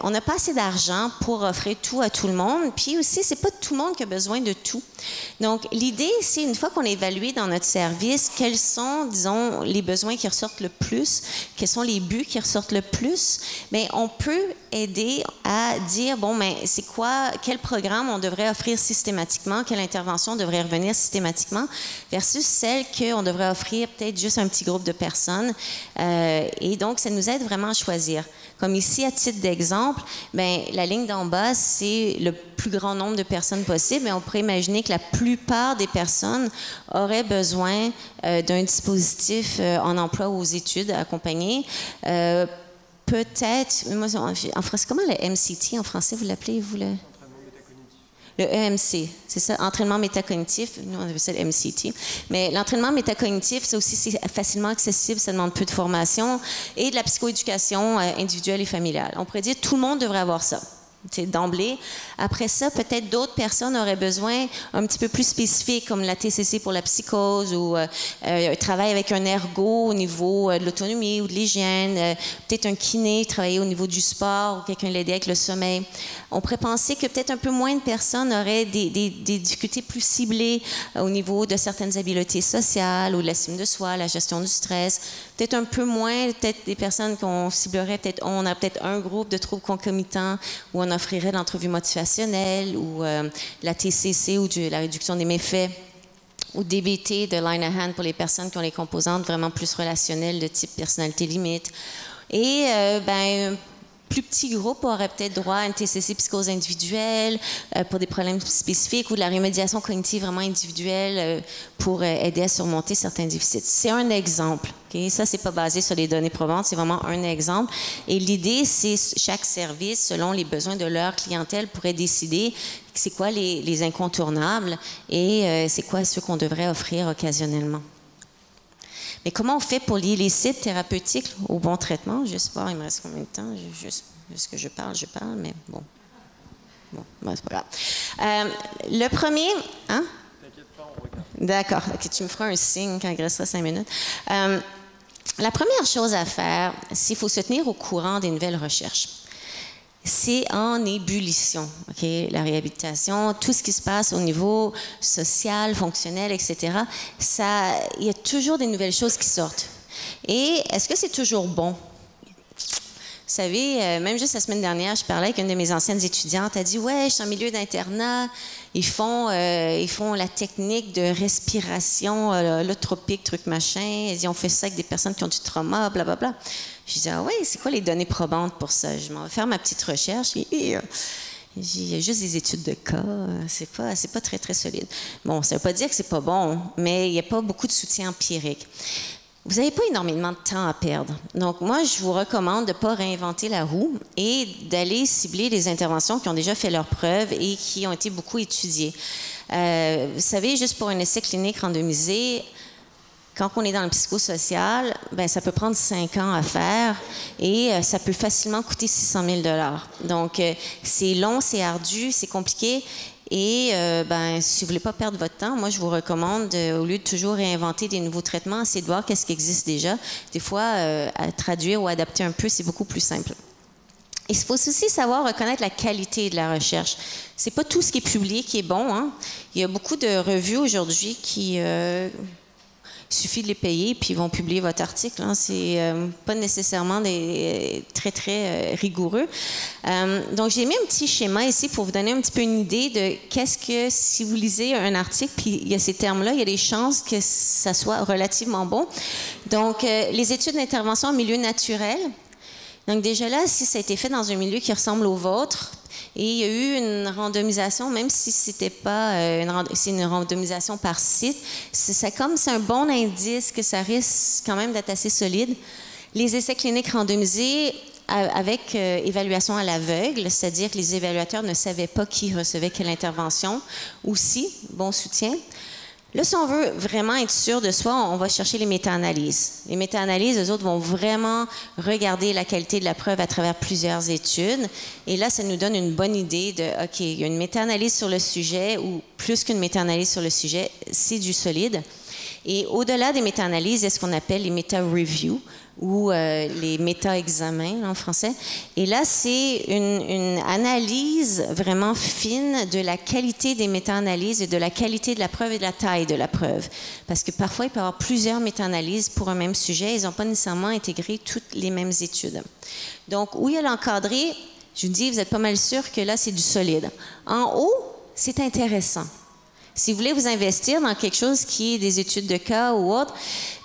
On n'a pas assez d'argent pour offrir tout à tout le monde. Puis aussi, c'est pas tout le monde qui a besoin de tout. Donc, l'idée, c'est une fois qu'on a évalué dans notre service, quels sont, disons, les besoins qui ressortent le plus, quels sont les buts qui ressortent le plus, bien, on peut aider à dire, c'est quoi, quel programme on devrait offrir systématiquement, quelle intervention devrait revenir systématiquement, versus celle qu'on devrait offrir peut-être juste à un petit groupe de personnes. Et donc, ça nous aide vraiment à choisir. Comme ici, à titre d'exemple, la ligne d'en bas, c'est le plus grand nombre de personnes possible, mais on pourrait imaginer que la plupart des personnes auraient besoin d'un dispositif en emploi ou aux études accompagné. Peut-être, en français, comment le MCT en français, vous l'appelez, vous le... Le EMC, c'est ça, entraînement métacognitif. Nous, on appelle ça le MCT. Mais l'entraînement métacognitif, ça aussi, c'est facilement accessible, ça demande peu de formation. Et de la psychoéducation individuelle et familiale. On pourrait dire que tout le monde devrait avoir ça. D'emblée. Après ça, peut-être d'autres personnes auraient besoin un petit peu plus spécifique, comme la TCC pour la psychose ou un travail avec un ergo au niveau de l'autonomie ou de l'hygiène, peut-être un kiné, travailler au niveau du sport ou quelqu'un l'aider avec le sommeil. On pourrait penser que peut-être un peu moins de personnes auraient des difficultés plus ciblées au niveau de certaines habiletés sociales ou de l'estime de soi, la gestion du stress. Peut-être un peu moins, peut-être des personnes qu'on ciblerait, on a peut-être un groupe de troubles concomitants où on offrirait l'entrevue motivationnelle ou la TCC ou la réduction des méfaits ou DBT de Linehan pour les personnes qui ont les composantes vraiment plus relationnelles de type personnalité limite. Et plus petit groupe aurait peut-être droit à une TCC psychose individuelle pour des problèmes spécifiques ou de la remédiation cognitive vraiment individuelle pour aider à surmonter certains déficits. C'est un exemple. Okay? Ça, c'est pas basé sur les données probantes, c'est vraiment un exemple. Et l'idée, c'est chaque service, selon les besoins de leur clientèle, pourrait décider c'est quoi les incontournables et c'est quoi ceux qu'on devrait offrir occasionnellement. Mais comment on fait pour lier les cibles thérapeutiques au bon traitement? Juste voir, il me reste combien de temps? Juste que je parle, mais bon. C'est pas grave. Le premier... Hein? T'inquiète pas, on regarde. D'accord. Okay, tu me feras un signe quand il restera 5 minutes. La première chose à faire, c'est qu'il faut se tenir au courant des nouvelles recherches. C'est en ébullition, okay? La réhabilitation, tout ce qui se passe au niveau social, fonctionnel, etc. Il y a toujours des nouvelles choses qui sortent. Et est-ce que c'est toujours bon? Vous savez, même juste la semaine dernière, je parlais avec une de mes anciennes étudiantes. Elle a dit, ouais, je suis en milieu d'internat. Ils font la technique de respiration holotropique, truc machin. Elle dit, on fait ça avec des personnes qui ont du trauma, blablabla. Je dis, ah ouais, c'est quoi les données probantes pour ça? Je m'en vais faire ma petite recherche. Il y a juste des études de cas. C'est pas très, très solide. Bon, ça ne veut pas dire que c'est pas bon, mais il n'y a pas beaucoup de soutien empirique. Vous n'avez pas énormément de temps à perdre. Donc, moi, je vous recommande de ne pas réinventer la roue et d'aller cibler les interventions qui ont déjà fait leurs preuves et qui ont été beaucoup étudiées. Vous savez, juste pour un essai clinique randomisé, quand on est dans le psychosocial, ça peut prendre 5 ans à faire et ça peut facilement coûter 600 000 $. Donc, c'est long, c'est ardu, c'est compliqué. Et si vous ne voulez pas perdre votre temps, moi, je vous recommande, au lieu de toujours réinventer des nouveaux traitements, c'est de voir qu'est-ce qui existe déjà. Des fois, à traduire ou adapter un peu, c'est beaucoup plus simple. Et il faut aussi savoir reconnaître la qualité de la recherche. C'est pas tout ce qui est publié qui est bon, hein? Il y a beaucoup de revues aujourd'hui qui... il suffit de les payer, puis ils vont publier votre article. Hein. C'est pas nécessairement très, très rigoureux. Donc, j'ai mis un petit schéma ici pour vous donner un petit peu une idée de qu'est-ce que, si vous lisez un article, puis il y a ces termes-là, il y a des chances que ça soit relativement bon. Donc, les études d'intervention en milieu naturel. Donc, déjà là, si ça a été fait dans un milieu qui ressemble au vôtre, et il y a eu une randomisation, même si c'était pas c'est une randomisation par site, c'est un bon indice que ça risque quand même d'être assez solide. Les essais cliniques randomisés avec évaluation à l'aveugle, c'est-à-dire que les évaluateurs ne savaient pas qui recevait quelle intervention, aussi, bon soutien. Là, si on veut vraiment être sûr de soi, on va chercher les méta-analyses. Les méta-analyses, eux autres, vont vraiment regarder la qualité de la preuve à travers plusieurs études. Et là, ça nous donne une bonne idée de, OK, il y a une méta-analyse sur le sujet ou plus qu'une méta-analyse sur le sujet, c'est du solide. Et au-delà des méta-analyses, il y a ce qu'on appelle les méta-reviews ou les méta-examens en français. Et là, c'est une analyse vraiment fine de la qualité des méta-analyses et de la qualité de la preuve et de la taille de la preuve. Parce que parfois, il peut y avoir plusieurs méta-analyses pour un même sujet. Ils n'ont pas nécessairement intégré toutes les mêmes études. Donc, où il y a l'encadré, je vous dis, vous êtes pas mal sûr que là, c'est du solide. En haut, c'est intéressant. Si vous voulez vous investir dans quelque chose qui est des études de cas ou autre,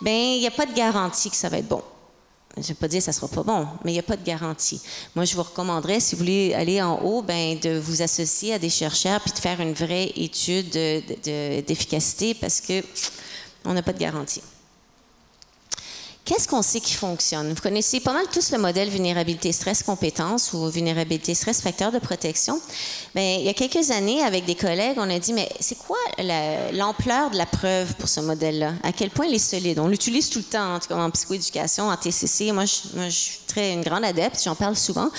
il n'y a pas de garantie que ça va être bon. Je ne vais pas dire que ça ne sera pas bon, mais il n'y a pas de garantie. Moi, je vous recommanderais, si vous voulez aller en haut, de vous associer à des chercheurs puis de faire une vraie étude d'efficacité parce qu'on n'a pas de garantie. Qu'est-ce qu'on sait qui fonctionne? Vous connaissez pas mal tous le modèle vulnérabilité stress compétence ou vulnérabilité stress facteur de protection. Il y a quelques années, avec des collègues, on a dit, mais c'est quoi l'ampleur de la preuve pour ce modèle-là? À quel point il est solide? On l'utilise tout le temps, en tout cas en psychoéducation, en TCC. Moi, je suis une grande adepte, j'en parle souvent.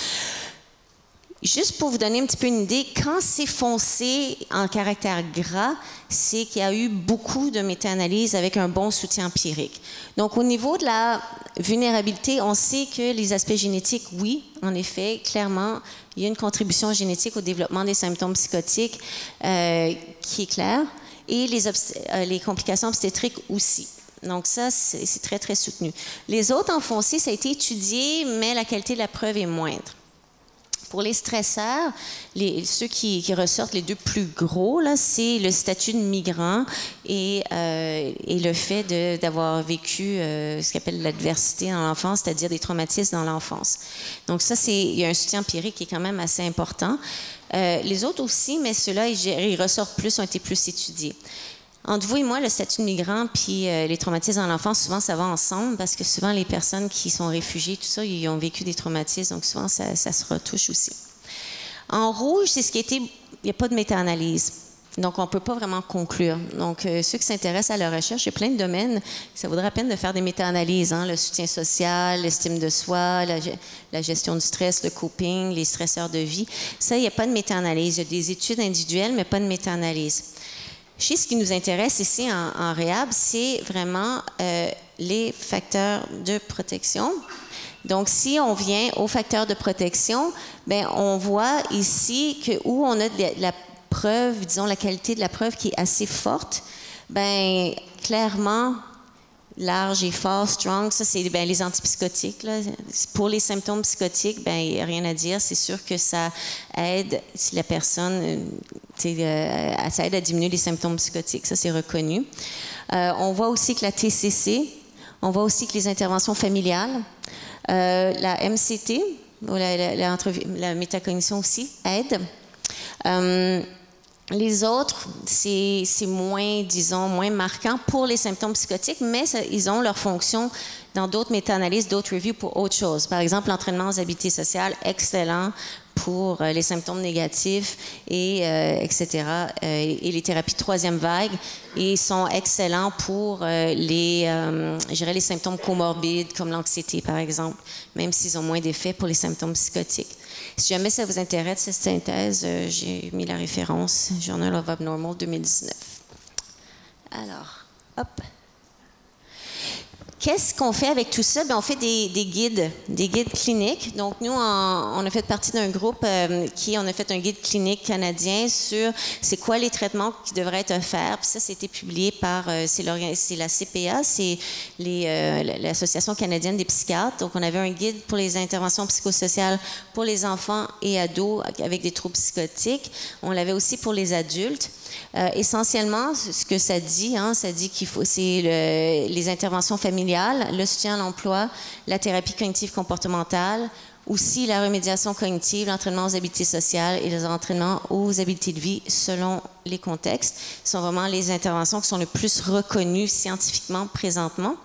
Juste pour vous donner un petit peu une idée, quand c'est foncé en caractère gras, c'est qu'il y a eu beaucoup de méta-analyses avec un bon soutien empirique. Donc, au niveau de la vulnérabilité, on sait que les aspects génétiques, oui, en effet, clairement, il y a une contribution génétique au développement des symptômes psychotiques qui est claire, et les complications obstétriques aussi. Donc ça, c'est très, très soutenu. Les autres en foncé, ça a été étudié, mais la qualité de la preuve est moindre. Pour les stresseurs, ceux qui ressortent les deux plus gros, là, c'est le statut de migrant et le fait d'avoir vécu ce qu'on appelle l'adversité dans l'enfance, c'est-à-dire des traumatismes dans l'enfance. Donc ça, il y a un soutien empirique qui est quand même assez important. Les autres aussi, mais ceux-là, ils ressortent plus, ont été plus étudiés. Entre vous et moi, le statut de migrant puis les traumatismes dans l'enfance, souvent, ça va ensemble parce que souvent, les personnes qui sont réfugiées, tout ça, ils ont vécu des traumatismes, donc souvent, ça se retouche aussi. En rouge, c'est ce qui était... Il n'y a pas de méta-analyse. Donc, on ne peut pas vraiment conclure. Donc, ceux qui s'intéressent à la recherche, il y a plein de domaines, ça vaudrait la peine de faire des méta-analyses, hein, le soutien social, l'estime de soi, la gestion du stress, le coping, les stresseurs de vie. Ça, il n'y a pas de méta-analyse. Il y a des études individuelles, mais pas de méta-analyse. Chez ce qui nous intéresse ici en réhab, c'est vraiment les facteurs de protection. Donc, si on vient aux facteurs de protection, bien, on voit ici que où on a de la preuve, disons la qualité de la preuve qui est assez forte, bien, clairement, large et fort, strong, ça, c'est bien, les antipsychotiques. Là. Pour les symptômes psychotiques, bien, il n'y a rien à dire. C'est sûr que ça aide si la personne, ça aide à diminuer les symptômes psychotiques. Ça, c'est reconnu. On voit aussi que la TCC, on voit aussi que les interventions familiales, la MCT, la métacognition aussi, aide. Les autres, c'est moins, disons, moins marquant pour les symptômes psychotiques, mais ils ont leur fonction dans d'autres méta-analyses, d'autres reviews pour autre chose. Par exemple, l'entraînement aux habiletés sociales, excellent pour les symptômes négatifs, etc. Et les thérapies de troisième vague, et sont excellents pour les symptômes comorbides, comme l'anxiété, par exemple, même s'ils ont moins d'effet pour les symptômes psychotiques. Si jamais ça vous intéresse, cette synthèse, j'ai mis la référence, Journal of Abnormal 2019. Alors, hop. Qu'est-ce qu'on fait avec tout ça? Bien, on fait des guides cliniques. Donc, nous, on a fait partie d'un groupe on a fait un guide clinique canadien sur c'est quoi les traitements qui devraient être offerts. Puis ça, c'était publié par, c'est la CPA, c'est l'Association canadienne des psychiatres. Donc, on avait un guide pour les interventions psychosociales pour les enfants et ados avec des troubles psychotiques. On l'avait aussi pour les adultes. Essentiellement, ce que ça dit qu'il faut, c'est les interventions familiales, le soutien à l'emploi, la thérapie cognitive comportementale, aussi la remédiation cognitive, l'entraînement aux habiletés sociales et les entraînements aux habiletés de vie selon les contextes. Ce sont vraiment les interventions qui sont le plus reconnues scientifiquement présentement.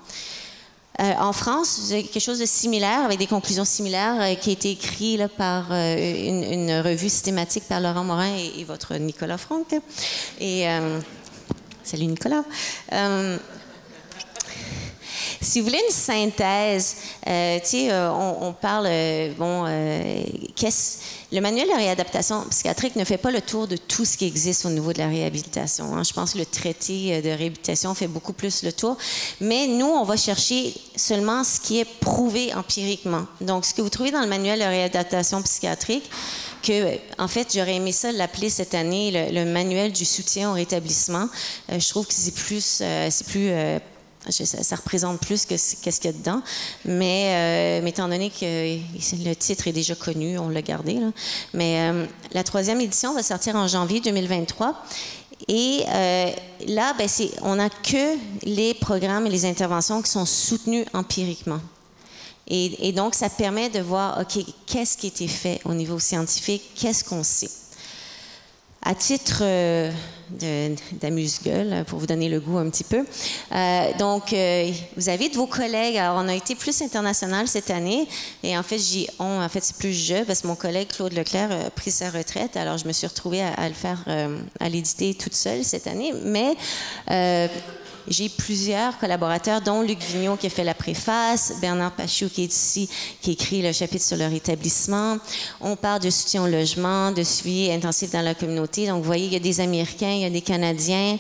En France, vous avez quelque chose de similaire, avec des conclusions similaires, qui a été écrit là, par une revue systématique par Laurent Morin et votre Nicolas Franck. Et salut Nicolas. Si vous voulez une synthèse, on parle, le manuel de réadaptation psychiatrique ne fait pas le tour de tout ce qui existe au niveau de la réhabilitation. Hein. Je pense que le traité de réhabilitation fait beaucoup plus le tour. Mais nous, on va chercher seulement ce qui est prouvé empiriquement. Donc, ce que vous trouvez dans le manuel de réadaptation psychiatrique, en fait, j'aurais aimé ça l'appeler cette année le manuel du soutien au rétablissement. Je trouve que c'est plus ça représente plus que qu'est-ce qu'il y a dedans. Mais étant donné que le titre est déjà connu, on l'a gardé. Là. Mais la 3e édition va sortir en janvier 2023. Et là, on n'a que les programmes et les interventions qui sont soutenus empiriquement. Et donc, ça permet de voir, OK, qu'est-ce qui a été fait au niveau scientifique, qu'est-ce qu'on sait. À titre d'amuse-gueule, pour vous donner le goût un petit peu. Vous avez de vos collègues. Alors, on a été plus international cette année. Et en fait, c'est plus je, parce que mon collègue Claude Leclerc a pris sa retraite. Alors, je me suis retrouvée à le faire, à l'éditer toute seule cette année. Mais j'ai plusieurs collaborateurs, dont Luc Vigneault qui a fait la préface, Bernard Pachou qui est ici, qui écrit le chapitre sur le rétablissement. On parle de soutien au logement, de suivi intensif dans la communauté. Donc, vous voyez, il y a des Américains, il y a des Canadiens.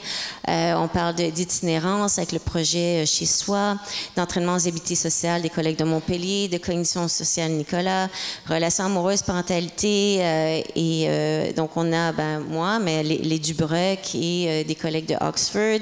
On parle d'itinérance avec le projet Chez Soi, d'entraînement aux habiletés sociales des collègues de Montpellier, de cognition sociale Nicolas, relations amoureuses, parentalité, donc on a moi, mais les Dubreuc et des collègues de Oxford.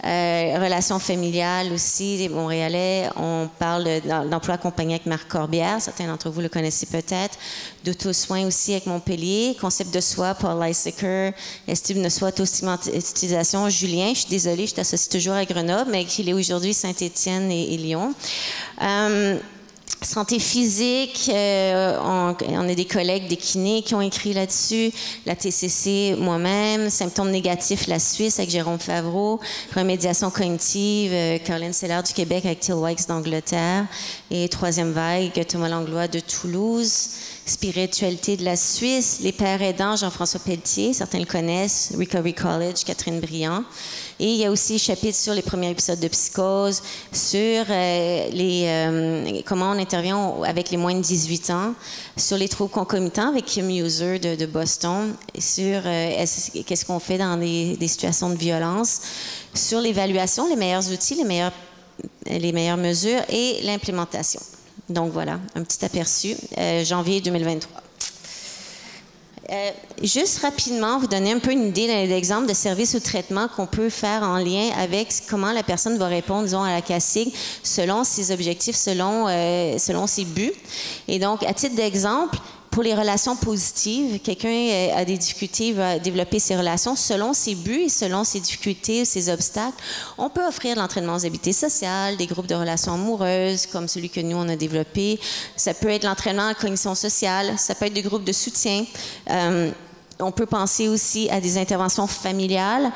Relations familiales aussi, des Montréalais. On parle d'emploi accompagné avec Marc Corbière, certains d'entre vous le connaissez peut-être. D'auto-soins aussi avec Montpellier. Concept de soi, Paul Lysaker. Estime de soi, auto-stigmatisation, Julien. Je suis désolée, je t'associe toujours à Grenoble, mais il est aujourd'hui Saint-Étienne et Lyon. Santé physique, on a des collègues, des kinés qui ont écrit là-dessus, la TCC, moi-même, symptômes négatifs, la Suisse avec Jérôme Favreau, remédiation cognitive, Caroline Seller du Québec avec Till Wykes d'Angleterre, et troisième vague, Thomas Langlois de Toulouse, spiritualité de la Suisse, les pères aidants, Jean-François Pelletier, certains le connaissent, Recovery College, Catherine Briand. Et il y a aussi chapitre sur les premiers épisodes de psychose, sur comment on intervient avec les moins de 18 ans, sur les troubles concomitants avec Kim User de Boston, sur qu'est-ce qu'on fait dans des situations de violence, sur l'évaluation, les meilleurs outils, les meilleures mesures et l'implémentation. Donc voilà, un petit aperçu, janvier 2023. Juste rapidement, vous donner un peu une idée d'exemple de services ou de traitements qu'on peut faire en lien avec comment la personne va répondre, disons, à la CACIG selon ses objectifs, selon ses buts. Et donc, à titre d'exemple, pour les relations positives, quelqu'un a des difficultés, va développer ses relations selon ses buts et selon ses difficultés, ses obstacles. On peut offrir de l'entraînement aux habiletés sociales, des groupes de relations amoureuses, comme celui que nous, on a développé. Ça peut être l'entraînement en cognition sociale, ça peut être des groupes de soutien. On peut penser aussi à des interventions familiales,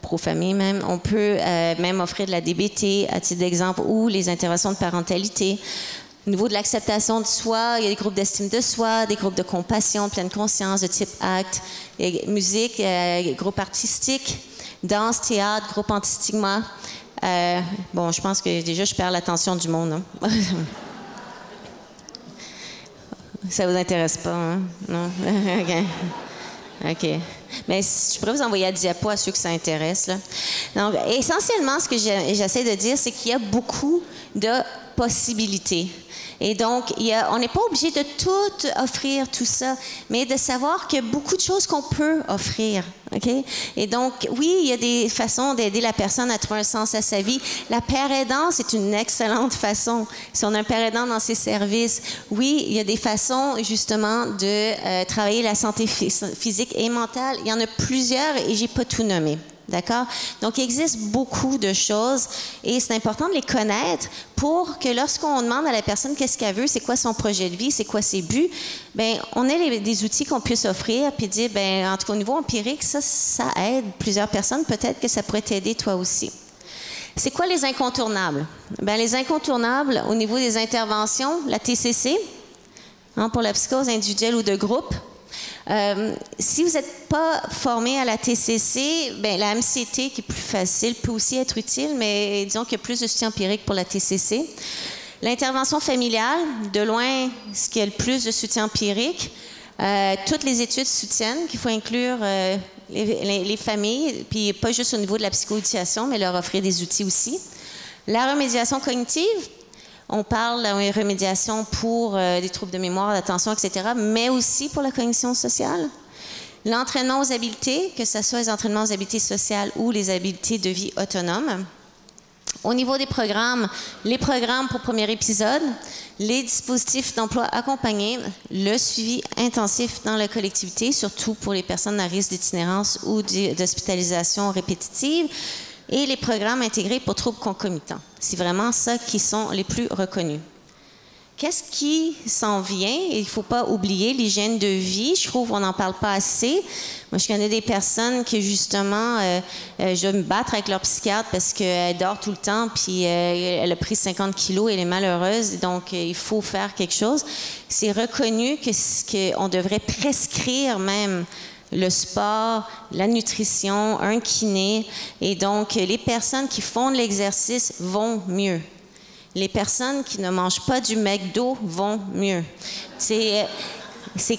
pro-famille même. On peut même offrir de la DBT, à titre d'exemple, ou les interventions de parentalité. Au niveau de l'acceptation de soi, il y a des groupes d'estime de soi, des groupes de compassion, pleine conscience, de type ACT, musique, groupe artistique, danse, théâtre, groupe anti-stigma. Bon, je pense que déjà, je perds l'attention du monde. Hein? Ça vous intéresse pas, hein? Non? OK. Mais je pourrais vous envoyer à diapo à ceux que ça intéresse. Là. Donc, essentiellement, ce que j'essaie de dire, c'est qu'il y a beaucoup de possibilités. Et donc, on n'est pas obligé de tout offrir, tout ça, mais de savoir qu'il y a beaucoup de choses qu'on peut offrir. OK? Et donc, oui, il y a des façons d'aider la personne à trouver un sens à sa vie. La paire aidant, c'est une excellente façon. Si on a un paire aidant dans ses services, oui, il y a des façons, justement, de travailler la santé physique et mentale. Il y en a plusieurs et j'ai pas tout nommé. D'accord? Donc, il existe beaucoup de choses et c'est important de les connaître pour que lorsqu'on demande à la personne qu'est-ce qu'elle veut, c'est quoi son projet de vie, c'est quoi ses buts, bien, on ait des outils qu'on puisse offrir puis dire, bien, en tout cas, au niveau empirique, ça aide plusieurs personnes. Peut-être que ça pourrait t'aider toi aussi. C'est quoi les incontournables? Bien, les incontournables, au niveau des interventions, la TCC, hein, pour la psychose individuelle ou de groupe. Si vous n'êtes pas formé à la TCC, bien, la MCT, qui est plus facile, peut aussi être utile, mais disons qu'il y a plus de soutien empirique pour la TCC. L'intervention familiale, de loin, ce qui a le plus de soutien empirique. Toutes les études soutiennent qu'il faut inclure les familles, puis pas juste au niveau de la psychoéducation, mais leur offrir des outils aussi. La remédiation cognitive, on parle de remédiation pour des troubles de mémoire, d'attention, etc., mais aussi pour la cognition sociale. L'entraînement aux habiletés, que ce soit les entraînements aux habiletés sociales ou les habiletés de vie autonomes. Au niveau des programmes, les programmes pour premier épisode, les dispositifs d'emploi accompagnés, le suivi intensif dans la collectivité, surtout pour les personnes à risque d'itinérance ou d'hospitalisation répétitive, et les programmes intégrés pour troubles concomitants. C'est vraiment ça qui sont les plus reconnus. Qu'est-ce qui s'en vient? Il ne faut pas oublier l'hygiène de vie. Je trouve qu'on n'en parle pas assez. Moi, je connais des personnes qui, justement, je dois me battre avec leur psychiatre parce qu'elle dort tout le temps, puis elle a pris 50 kilos, elle est malheureuse, donc il faut faire quelque chose. C'est reconnu qu'on devrait prescrire même le sport, la nutrition, un kiné. Et donc, les personnes qui font de l'exercice vont mieux. Les personnes qui ne mangent pas du McDo vont mieux. C'est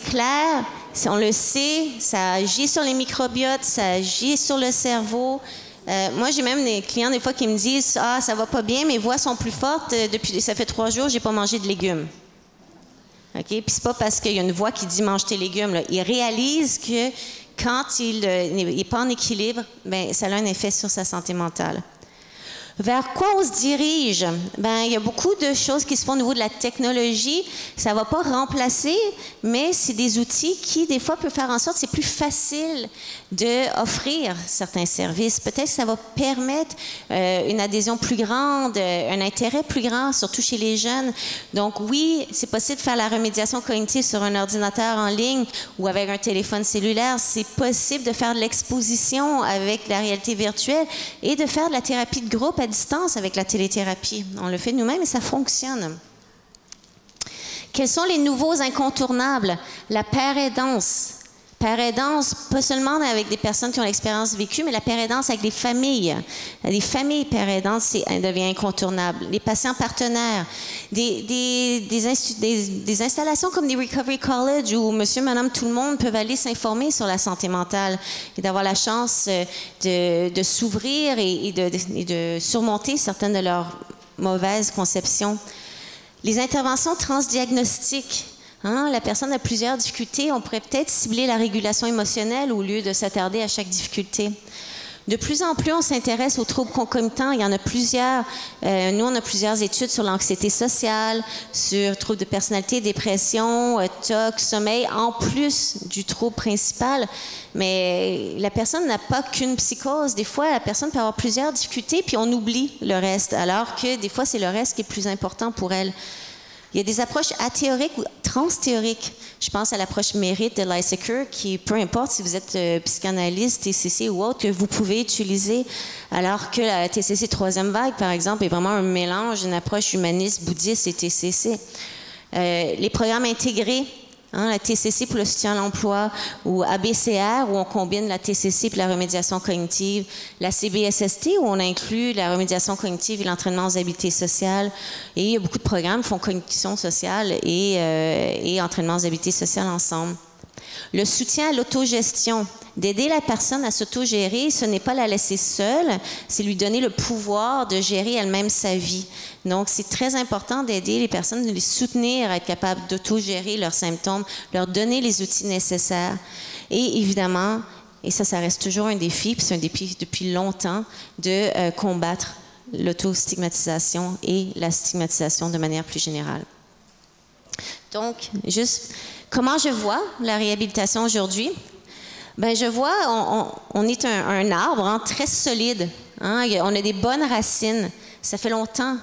clair, On le sait, ça agit sur les microbiotes, ça agit sur le cerveau. Moi, j'ai même des clients des fois qui me disent « Ah, ça va pas bien, mes voix sont plus fortes. Ça fait 3 jours, j'ai pas mangé de légumes. » OK? Puis c'est pas parce qu'il y a une voix qui dit « Mange tes légumes. » là. Ils réalisent que quand il n'est pas en équilibre, bien, ça a un effet sur sa santé mentale. Vers quoi on se dirige? Bien, il y a beaucoup de choses qui se font au niveau de la technologie. Ça ne va pas remplacer, mais c'est des outils qui, des fois, peuvent faire en sorte que c'est plus facile d'offrir certains services. Peut-être que ça va permettre une adhésion plus grande, un intérêt plus grand, surtout chez les jeunes. Donc, oui, c'est possible de faire la remédiation cognitive sur un ordinateur en ligne ou avec un téléphone cellulaire. C'est possible de faire de l'exposition avec la réalité virtuelle et de faire de la thérapie de groupe à distance avec la téléthérapie. On le fait nous-mêmes et ça fonctionne. Quels sont les nouveaux incontournables? La paire-aidance. Paire-aidance, pas seulement avec des personnes qui ont l'expérience vécue, mais la paire-aidance avec des familles. Les familles paire-aidantes, ça devient incontournable. Les patients partenaires. Des installations comme des Recovery College où monsieur, madame, tout le monde peuvent aller s'informer sur la santé mentale et d'avoir la chance de s'ouvrir et de surmonter certaines de leurs mauvaises conceptions. Les interventions transdiagnostiques. Hein, la personne a plusieurs difficultés. On pourrait peut-être cibler la régulation émotionnelle au lieu de s'attarder à chaque difficulté. De plus en plus, on s'intéresse aux troubles concomitants. Il y en a plusieurs. Nous, on a plusieurs études sur l'anxiété sociale, sur troubles de personnalité, dépression, TOC, sommeil, en plus du trouble principal. Mais la personne n'a pas qu'une psychose. Des fois, la personne peut avoir plusieurs difficultés, puis on oublie le reste, alors que des fois, c'est le reste qui est plus important pour elle. Il y a des approches athéoriques ou transthéoriques. Je pense à l'approche mérite de Lysaker, qui, peu importe si vous êtes psychanalyste, TCC ou autre, que vous pouvez utiliser, alors que la TCC troisième vague, par exemple, est vraiment un mélange d'une approche humaniste, bouddhiste et TCC. Les programmes intégrés, hein, la TCC pour le soutien à l'emploi, ou ABCR, où on combine la TCC et la remédiation cognitive, la CBSST, où on inclut la remédiation cognitive et l'entraînement aux habiletés sociales. Et il y a beaucoup de programmes qui font cognition sociale et entraînement aux habiletés sociales ensemble. Le soutien à l'autogestion. D'aider la personne à s'autogérer, ce n'est pas la laisser seule, c'est lui donner le pouvoir de gérer elle-même sa vie. Donc, c'est très important d'aider les personnes, de les soutenir à être capables d'autogérer leurs symptômes, leur donner les outils nécessaires. Et évidemment, et ça reste toujours un défi, puis c'est un défi depuis longtemps, de combattre l'autostigmatisation et la stigmatisation de manière plus générale. Donc, juste comment je vois la réhabilitation aujourd'hui? Bien, je vois, on est un arbre hein, très solide. Hein, on a des bonnes racines. Ça fait longtemps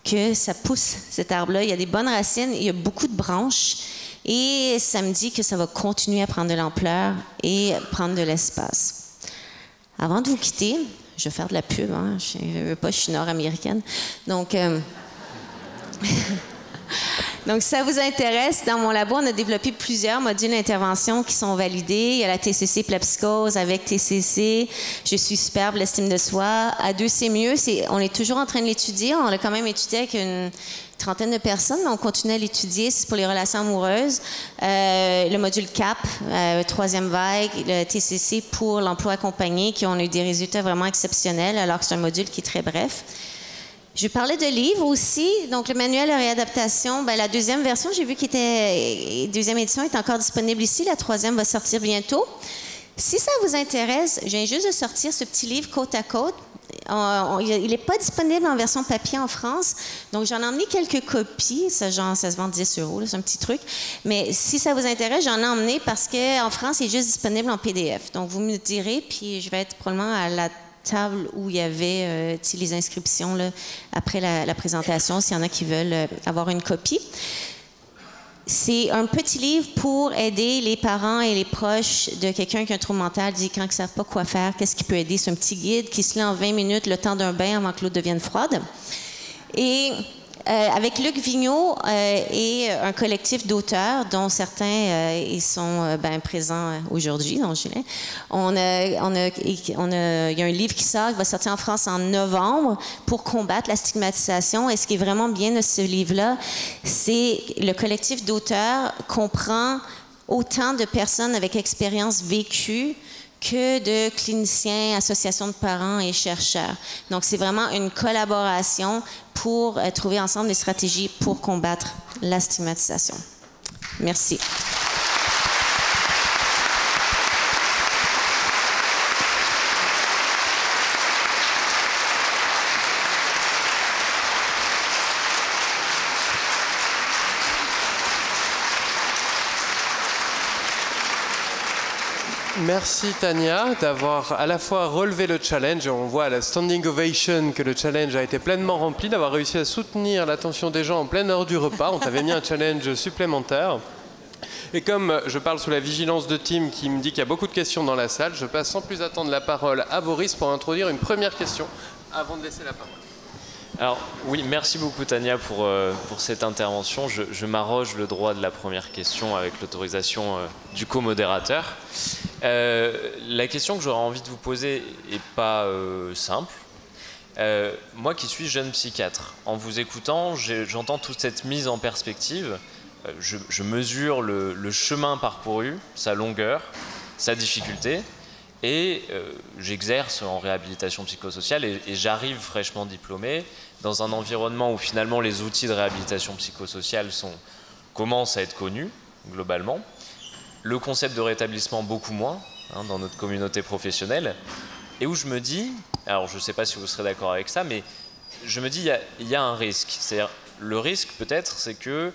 que ça pousse, cet arbre-là. Il y a des bonnes racines, il y a beaucoup de branches. Et ça me dit que ça va continuer à prendre de l'ampleur et prendre de l'espace. Avant de vous quitter, je vais faire de la pub. Hein, je ne veux pas, je suis nord-américaine. Donc... Donc, si ça vous intéresse, dans mon labo, on a développé plusieurs modules d'intervention qui sont validés. Il y a la TCC pour la psychose avec TCC, Je suis superbe, l'estime de soi. À deux, c'est mieux. On est toujours en train de l'étudier. On l'a quand même étudié avec une trentaine de personnes, mais on continue à l'étudier. C'est pour les relations amoureuses. Le module CAP, troisième vague, le TCC pour l'emploi accompagné, qui ont eu des résultats vraiment exceptionnels, alors que c'est un module qui est très bref. Je parlais de livres aussi. Donc, le manuel de réadaptation, bien, la deuxième version, j'ai vu deuxième édition est encore disponible ici. La troisième va sortir bientôt. Si ça vous intéresse, je viens juste de sortir ce petit livre côte à côte. Il n'est pas disponible en version papier en France. Donc, j'en ai emmené quelques copies. Ça se vend 10 €, c'est un petit truc. Mais si ça vous intéresse, j'en ai emmené parce qu'en France, il est juste disponible en PDF. Donc, vous me direz, puis je vais être probablement à la table où il y avait les inscriptions là, après la présentation, s'il y en a qui veulent avoir une copie. C'est un petit livre pour aider les parents et les proches de quelqu'un qui a un trouble mental, quand ils ne savent pas quoi faire, qu'est-ce qui peut aider. C'est un petit guide qui se lit en 20 minutes, le temps d'un bain avant que l'eau devienne froide. Et avec Luc Vigneault et un collectif d'auteurs, dont certains ils sont présents aujourd'hui. Donc, il y a un livre qui sort, qui va sortir en France en novembre pour combattre la stigmatisation. Et ce qui est vraiment bien de ce livre-là, c'est le collectif d'auteurs comprend autant de personnes avec expérience vécue que de cliniciens, associations de parents et chercheurs. Donc, c'est vraiment une collaboration pour trouver ensemble des stratégies pour combattre la stigmatisation. Merci. Merci Tania d'avoir à la fois relevé le challenge, on voit à la standing ovation que le challenge a été pleinement rempli, d'avoir réussi à soutenir l'attention des gens en pleine heure du repas, on t'avait mis un challenge supplémentaire. Et comme je parle sous la vigilance de Tim qui me dit qu'il y a beaucoup de questions dans la salle, je passe sans plus attendre la parole à Boris pour introduire une première question avant de laisser la parole. Alors oui, merci beaucoup Tania pour cette intervention. Je m'arroge le droit de la première question avec l'autorisation du co-modérateur. La question que j'aurais envie de vous poser n'est pas simple. Moi qui suis jeune psychiatre, en vous écoutant, j'entends toute cette mise en perspective. Je mesure le chemin parcouru, sa longueur, sa difficulté. Et j'exerce en réhabilitation psychosociale et j'arrive fraîchement diplômé dans un environnement où finalement les outils de réhabilitation psychosociale commencent à être connus globalement. Le concept de rétablissement beaucoup moins dans notre communauté professionnelle et où je me dis, alors je ne sais pas si vous serez d'accord avec ça, mais je me dis il y a un risque. C'est-à-dire, le risque peut-être c'est que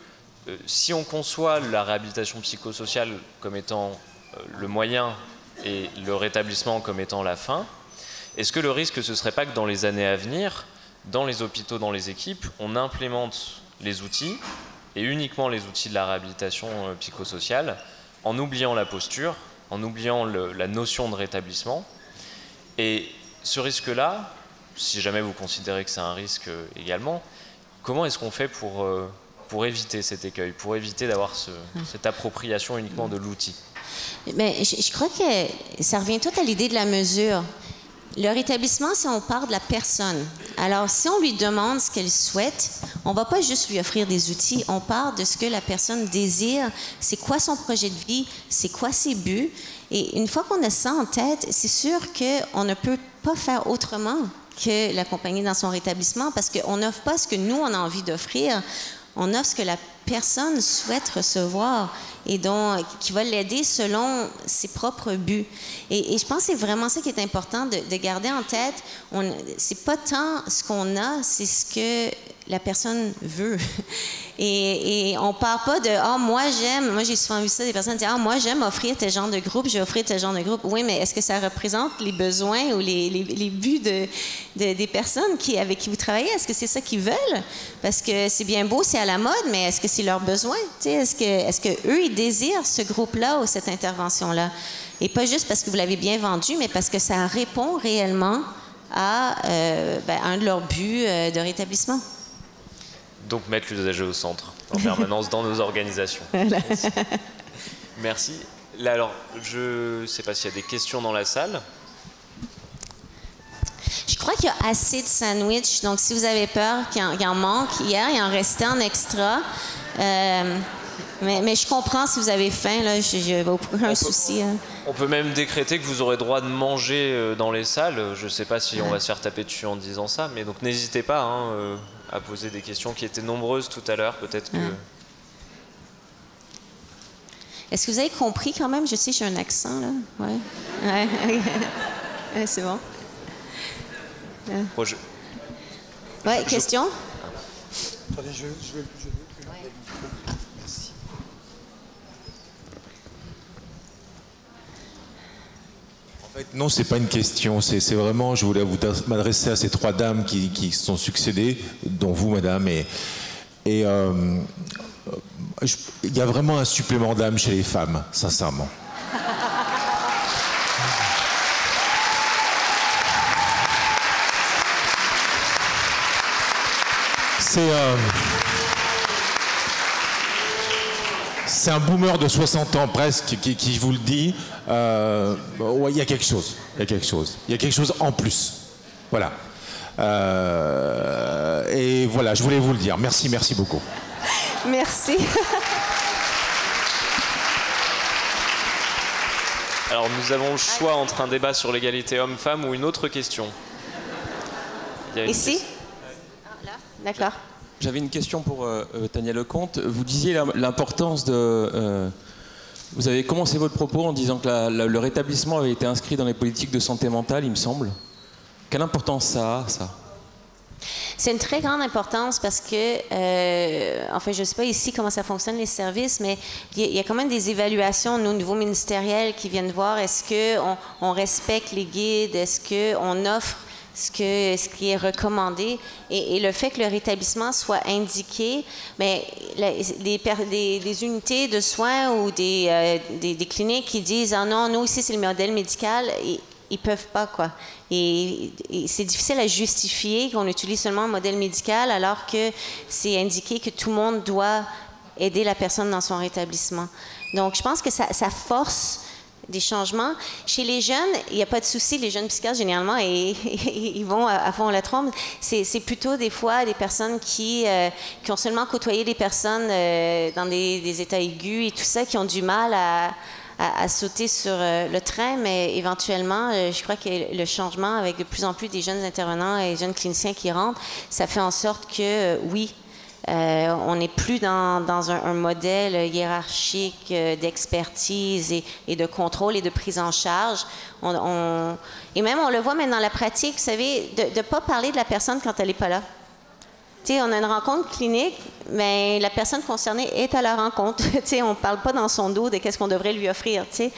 si on conçoit la réhabilitation psychosociale comme étant le moyen et le rétablissement comme étant la fin, est-ce que le risque ce ne serait pas que dans les années à venir, dans les hôpitaux, dans les équipes, on implémente les outils, et uniquement les outils de la réhabilitation psychosociale, en oubliant la posture, en oubliant la notion de rétablissement. Et ce risque-là, si jamais vous considérez que c'est un risque également, comment est-ce qu'on fait pour éviter cet écueil, pour éviter d'avoir cette appropriation uniquement de l'outil? Mais je crois que ça revient tout à l'idée de la mesure. Le rétablissement, c'est on part de la personne. Alors, si on lui demande ce qu'elle souhaite, on ne va pas juste lui offrir des outils, on part de ce que la personne désire, c'est quoi son projet de vie, c'est quoi ses buts. Et une fois qu'on a ça en tête, c'est sûr qu'on ne peut pas faire autrement que l'accompagner dans son rétablissement parce qu'on n'offre pas ce que nous, on a envie d'offrir, on offre ce que la personne souhaite recevoir et donc qui va l'aider selon ses propres buts. Et je pense que c'est vraiment ça qui est important de garder en tête. C'est pas tant ce qu'on a, c'est ce que la personne veut. Et on part pas de « Ah, moi j'aime », moi j'ai souvent vu ça, des personnes disent « Ah, moi j'aime offrir tel genre de groupe, je vais offrir tel genre de groupe ». Oui, mais est-ce que ça représente les besoins ou les buts des personnes avec qui vous travaillez? Est-ce que c'est ça qu'ils veulent? Parce que c'est bien beau, c'est à la mode, mais est-ce que c'est leurs besoins? Est-ce que eux ils désirent ce groupe-là ou cette intervention-là? Et pas juste parce que vous l'avez bien vendu, mais parce que ça répond réellement à un de leurs buts de rétablissement. Donc mettre l'usager au centre, en permanence dans nos organisations. Voilà. Merci. Là, alors, je ne sais pas s'il y a des questions dans la salle. Je crois qu'il y a assez de sandwichs, donc si vous avez peur qu'il en manque, hier, il en restait en extra. Mais je comprends si vous avez faim, là, je n'ai aucun souci. On peut même décréter que vous aurez droit de manger dans les salles. Je ne sais pas si on va se faire taper dessus en disant ça, mais donc n'hésitez pas à poser des questions qui étaient nombreuses tout à l'heure. Peut-être que... Est-ce que vous avez compris quand même? Je sais, j'ai un accent, là. Ouais. Ouais, c'est bon. Ouais, question? Attendez, je vais... Merci. En fait, non, c'est pas une question. C'est vraiment, je voulais m'adresser à ces trois dames qui se sont succédées, dont vous, madame. Et il y a vraiment un supplément d'âme chez les femmes, sincèrement. C'est un boomer de 60 ans presque qui vous le dit. Ouais, il y a quelque chose. Il y a quelque chose. Il y a quelque chose en plus. Voilà. Et voilà, je voulais vous le dire. Merci beaucoup. Merci. Alors nous avons le choix entre un débat sur l'égalité homme-femme ou une autre question. Ici? Là? D'accord. J'avais une question pour Tania Lecomte. Vous disiez l'importance de... vous avez commencé votre propos en disant que le rétablissement avait été inscrit dans les politiques de santé mentale, il me semble. Quelle importance ça a, ça? C'est une très grande importance parce que, enfin, je ne sais pas ici comment ça fonctionne, les services, mais il y a quand même des évaluations au niveau ministériel qui viennent voir est-ce qu'on respecte les guides, est-ce qu'on offre ce qui est recommandé. Et le fait que le rétablissement soit indiqué, mais des unités de soins ou des cliniques qui disent « Ah non, nous ici, c'est le modèle médical », ils peuvent pas, quoi. Et c'est difficile à justifier qu'on utilise seulement un modèle médical alors que c'est indiqué que tout le monde doit aider la personne dans son rétablissement. Donc, je pense que ça force des changements. Chez les jeunes, il n'y a pas de souci. Les jeunes psychiatres, généralement, ils vont à fond la trompe. C'est plutôt des fois des personnes qui ont seulement côtoyé des personnes dans des états aigus et tout ça, qui ont du mal à sauter sur le train, mais éventuellement, je crois que le changement, avec de plus en plus des jeunes intervenants et jeunes cliniciens qui rentrent, ça fait en sorte que, oui, on n'est plus dans un modèle hiérarchique d'expertise et de contrôle et de prise en charge. Et même, on le voit même dans la pratique, vous savez, de ne pas parler de la personne quand elle n'est pas là. T'sais, on a une rencontre clinique, mais la personne concernée est à la rencontre. On ne parle pas dans son dos de qu'est-ce qu'on devrait lui offrir. C'est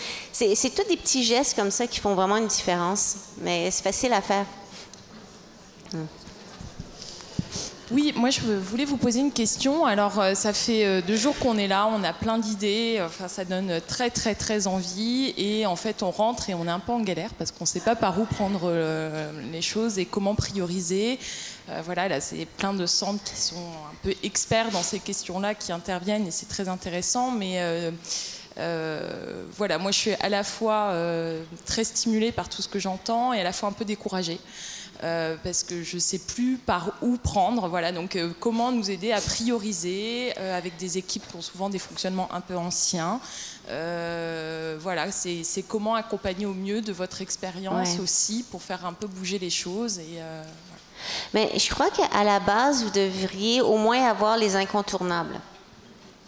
tous des petits gestes comme ça qui font vraiment une différence, mais c'est facile à faire. Oui, moi je voulais vous poser une question. Alors ça fait 2 jours qu'on est là, on a plein d'idées, enfin, ça donne très très très envie et en fait on rentre et on est un peu en galère parce qu'on ne sait pas par où prendre les choses et comment prioriser. Voilà, là c'est plein de centres qui sont un peu experts dans ces questions-là qui interviennent et c'est très intéressant, mais voilà, moi je suis à la fois très stimulée par tout ce que j'entends et à la fois un peu découragée. Parce que je ne sais plus par où prendre. Voilà, donc comment nous aider à prioriser avec des équipes qui ont souvent des fonctionnements un peu anciens. Voilà, c'est comment accompagner au mieux de votre expérience aussi pour faire un peu bouger les choses. Et, voilà. Mais je crois qu'à la base, vous devriez au moins avoir les incontournables.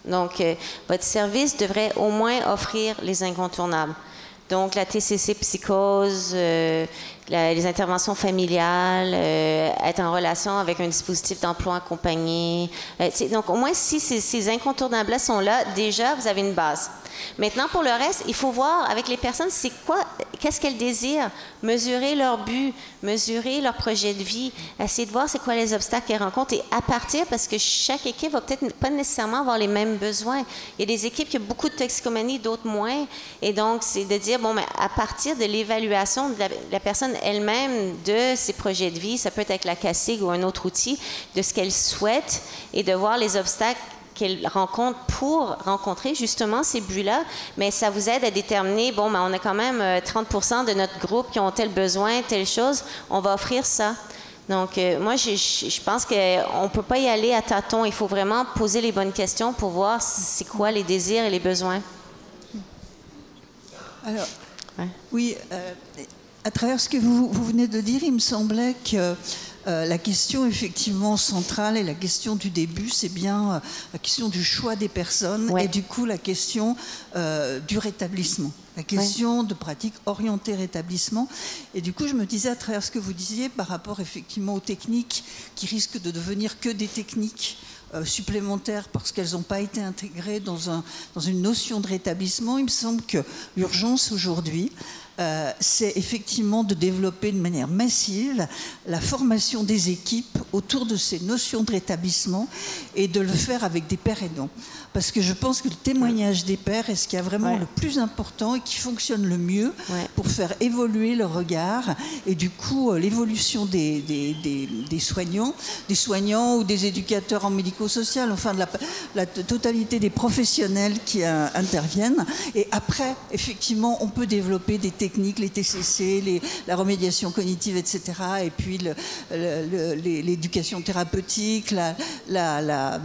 Donc, votre service devrait au moins offrir les incontournables. Donc, la TCC psychose, les interventions familiales, être en relation avec un dispositif d'emploi accompagné. Donc, au moins, si ces incontournables-là sont là, déjà, vous avez une base. Maintenant, pour le reste, il faut voir avec les personnes, c'est quoi, qu'est-ce qu'elles désirent, mesurer leur but, mesurer leur projet de vie, essayer de voir c'est quoi les obstacles qu'elles rencontrent et à partir, parce que chaque équipe va peut-être pas nécessairement avoir les mêmes besoins. Il y a des équipes qui ont beaucoup de toxicomanie, d'autres moins. Et donc, c'est de dire, bon, mais à partir de l'évaluation de la personne elle-même, de ses projets de vie, ça peut être avec la CACIG ou un autre outil, de ce qu'elle souhaite et de voir les obstacles qu'elle rencontre pour rencontrer justement ces buts-là, mais ça vous aide à déterminer, bon, ben, on a quand même 30% de notre groupe qui ont tel besoin, telle chose, on va offrir ça. Donc, moi, je pense qu'on ne peut pas y aller à tâtons, il faut vraiment poser les bonnes questions pour voir c'est quoi les désirs et les besoins. Alors, oui, à travers ce que vous venez de dire, il me semblait que la question effectivement centrale et la question du début, c'est bien la question du choix des personnes et du coup la question du rétablissement, la question de pratiques orientées rétablissement. Et du coup, je me disais à travers ce que vous disiez par rapport effectivement aux techniques qui risquent de devenir que des techniques supplémentaires parce qu'elles n'ont pas été intégrées dans une notion de rétablissement, il me semble que l'urgence aujourd'hui, c'est effectivement de développer de manière massive la formation des équipes autour de ces notions de rétablissement et de le faire avec des pairs aidants. Parce que je pense que le témoignage des pairs est ce qui est vraiment le plus important et qui fonctionne le mieux pour faire évoluer le regard et du coup l'évolution des soignants ou des éducateurs en médico-social, enfin de la totalité des professionnels qui interviennent. Et après, effectivement, on peut développer des techniques, les TCC, la remédiation cognitive, etc. Et puis les l'éducation thérapeutique, le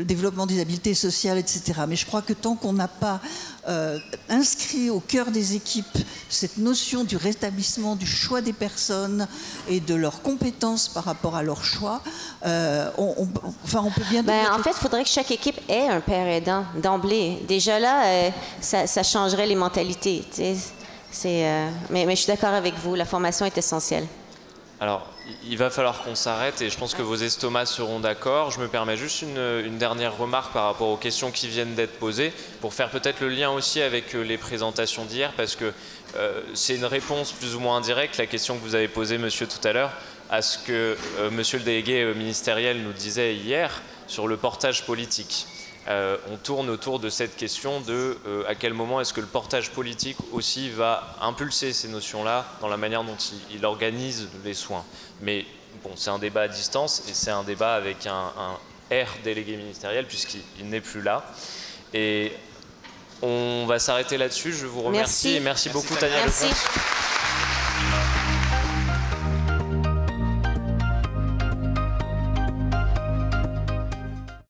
développement des habiletés sociales, etc. Mais je crois que tant qu'on n'a pas inscrit au cœur des équipes cette notion du rétablissement du choix des personnes et de leurs compétences par rapport à leur choix, on peut bien... En fait, il faudrait que chaque équipe ait un père aidant d'emblée. Déjà là, ça changerait les mentalités. Mais je suis d'accord avec vous, la formation est essentielle. Alors, il va falloir qu'on s'arrête et je pense que vos estomacs seront d'accord. Je me permets juste une dernière remarque par rapport aux questions qui viennent d'être posées, pour faire peut-être le lien aussi avec les présentations d'hier, parce que c'est une réponse plus ou moins indirecte, la question que vous avez posée, monsieur, tout à l'heure, à ce que monsieur le délégué ministériel nous disait hier sur le portage politique. On tourne autour de cette question de à quel moment est-ce que le portage politique aussi va impulser ces notions-là dans la manière dont il organise les soins. Mais bon, c'est un débat à distance et c'est un débat avec un R délégué ministériel puisqu'il n'est plus là. Et on va s'arrêter là-dessus. Je vous remercie. Merci beaucoup, Tania Leconte.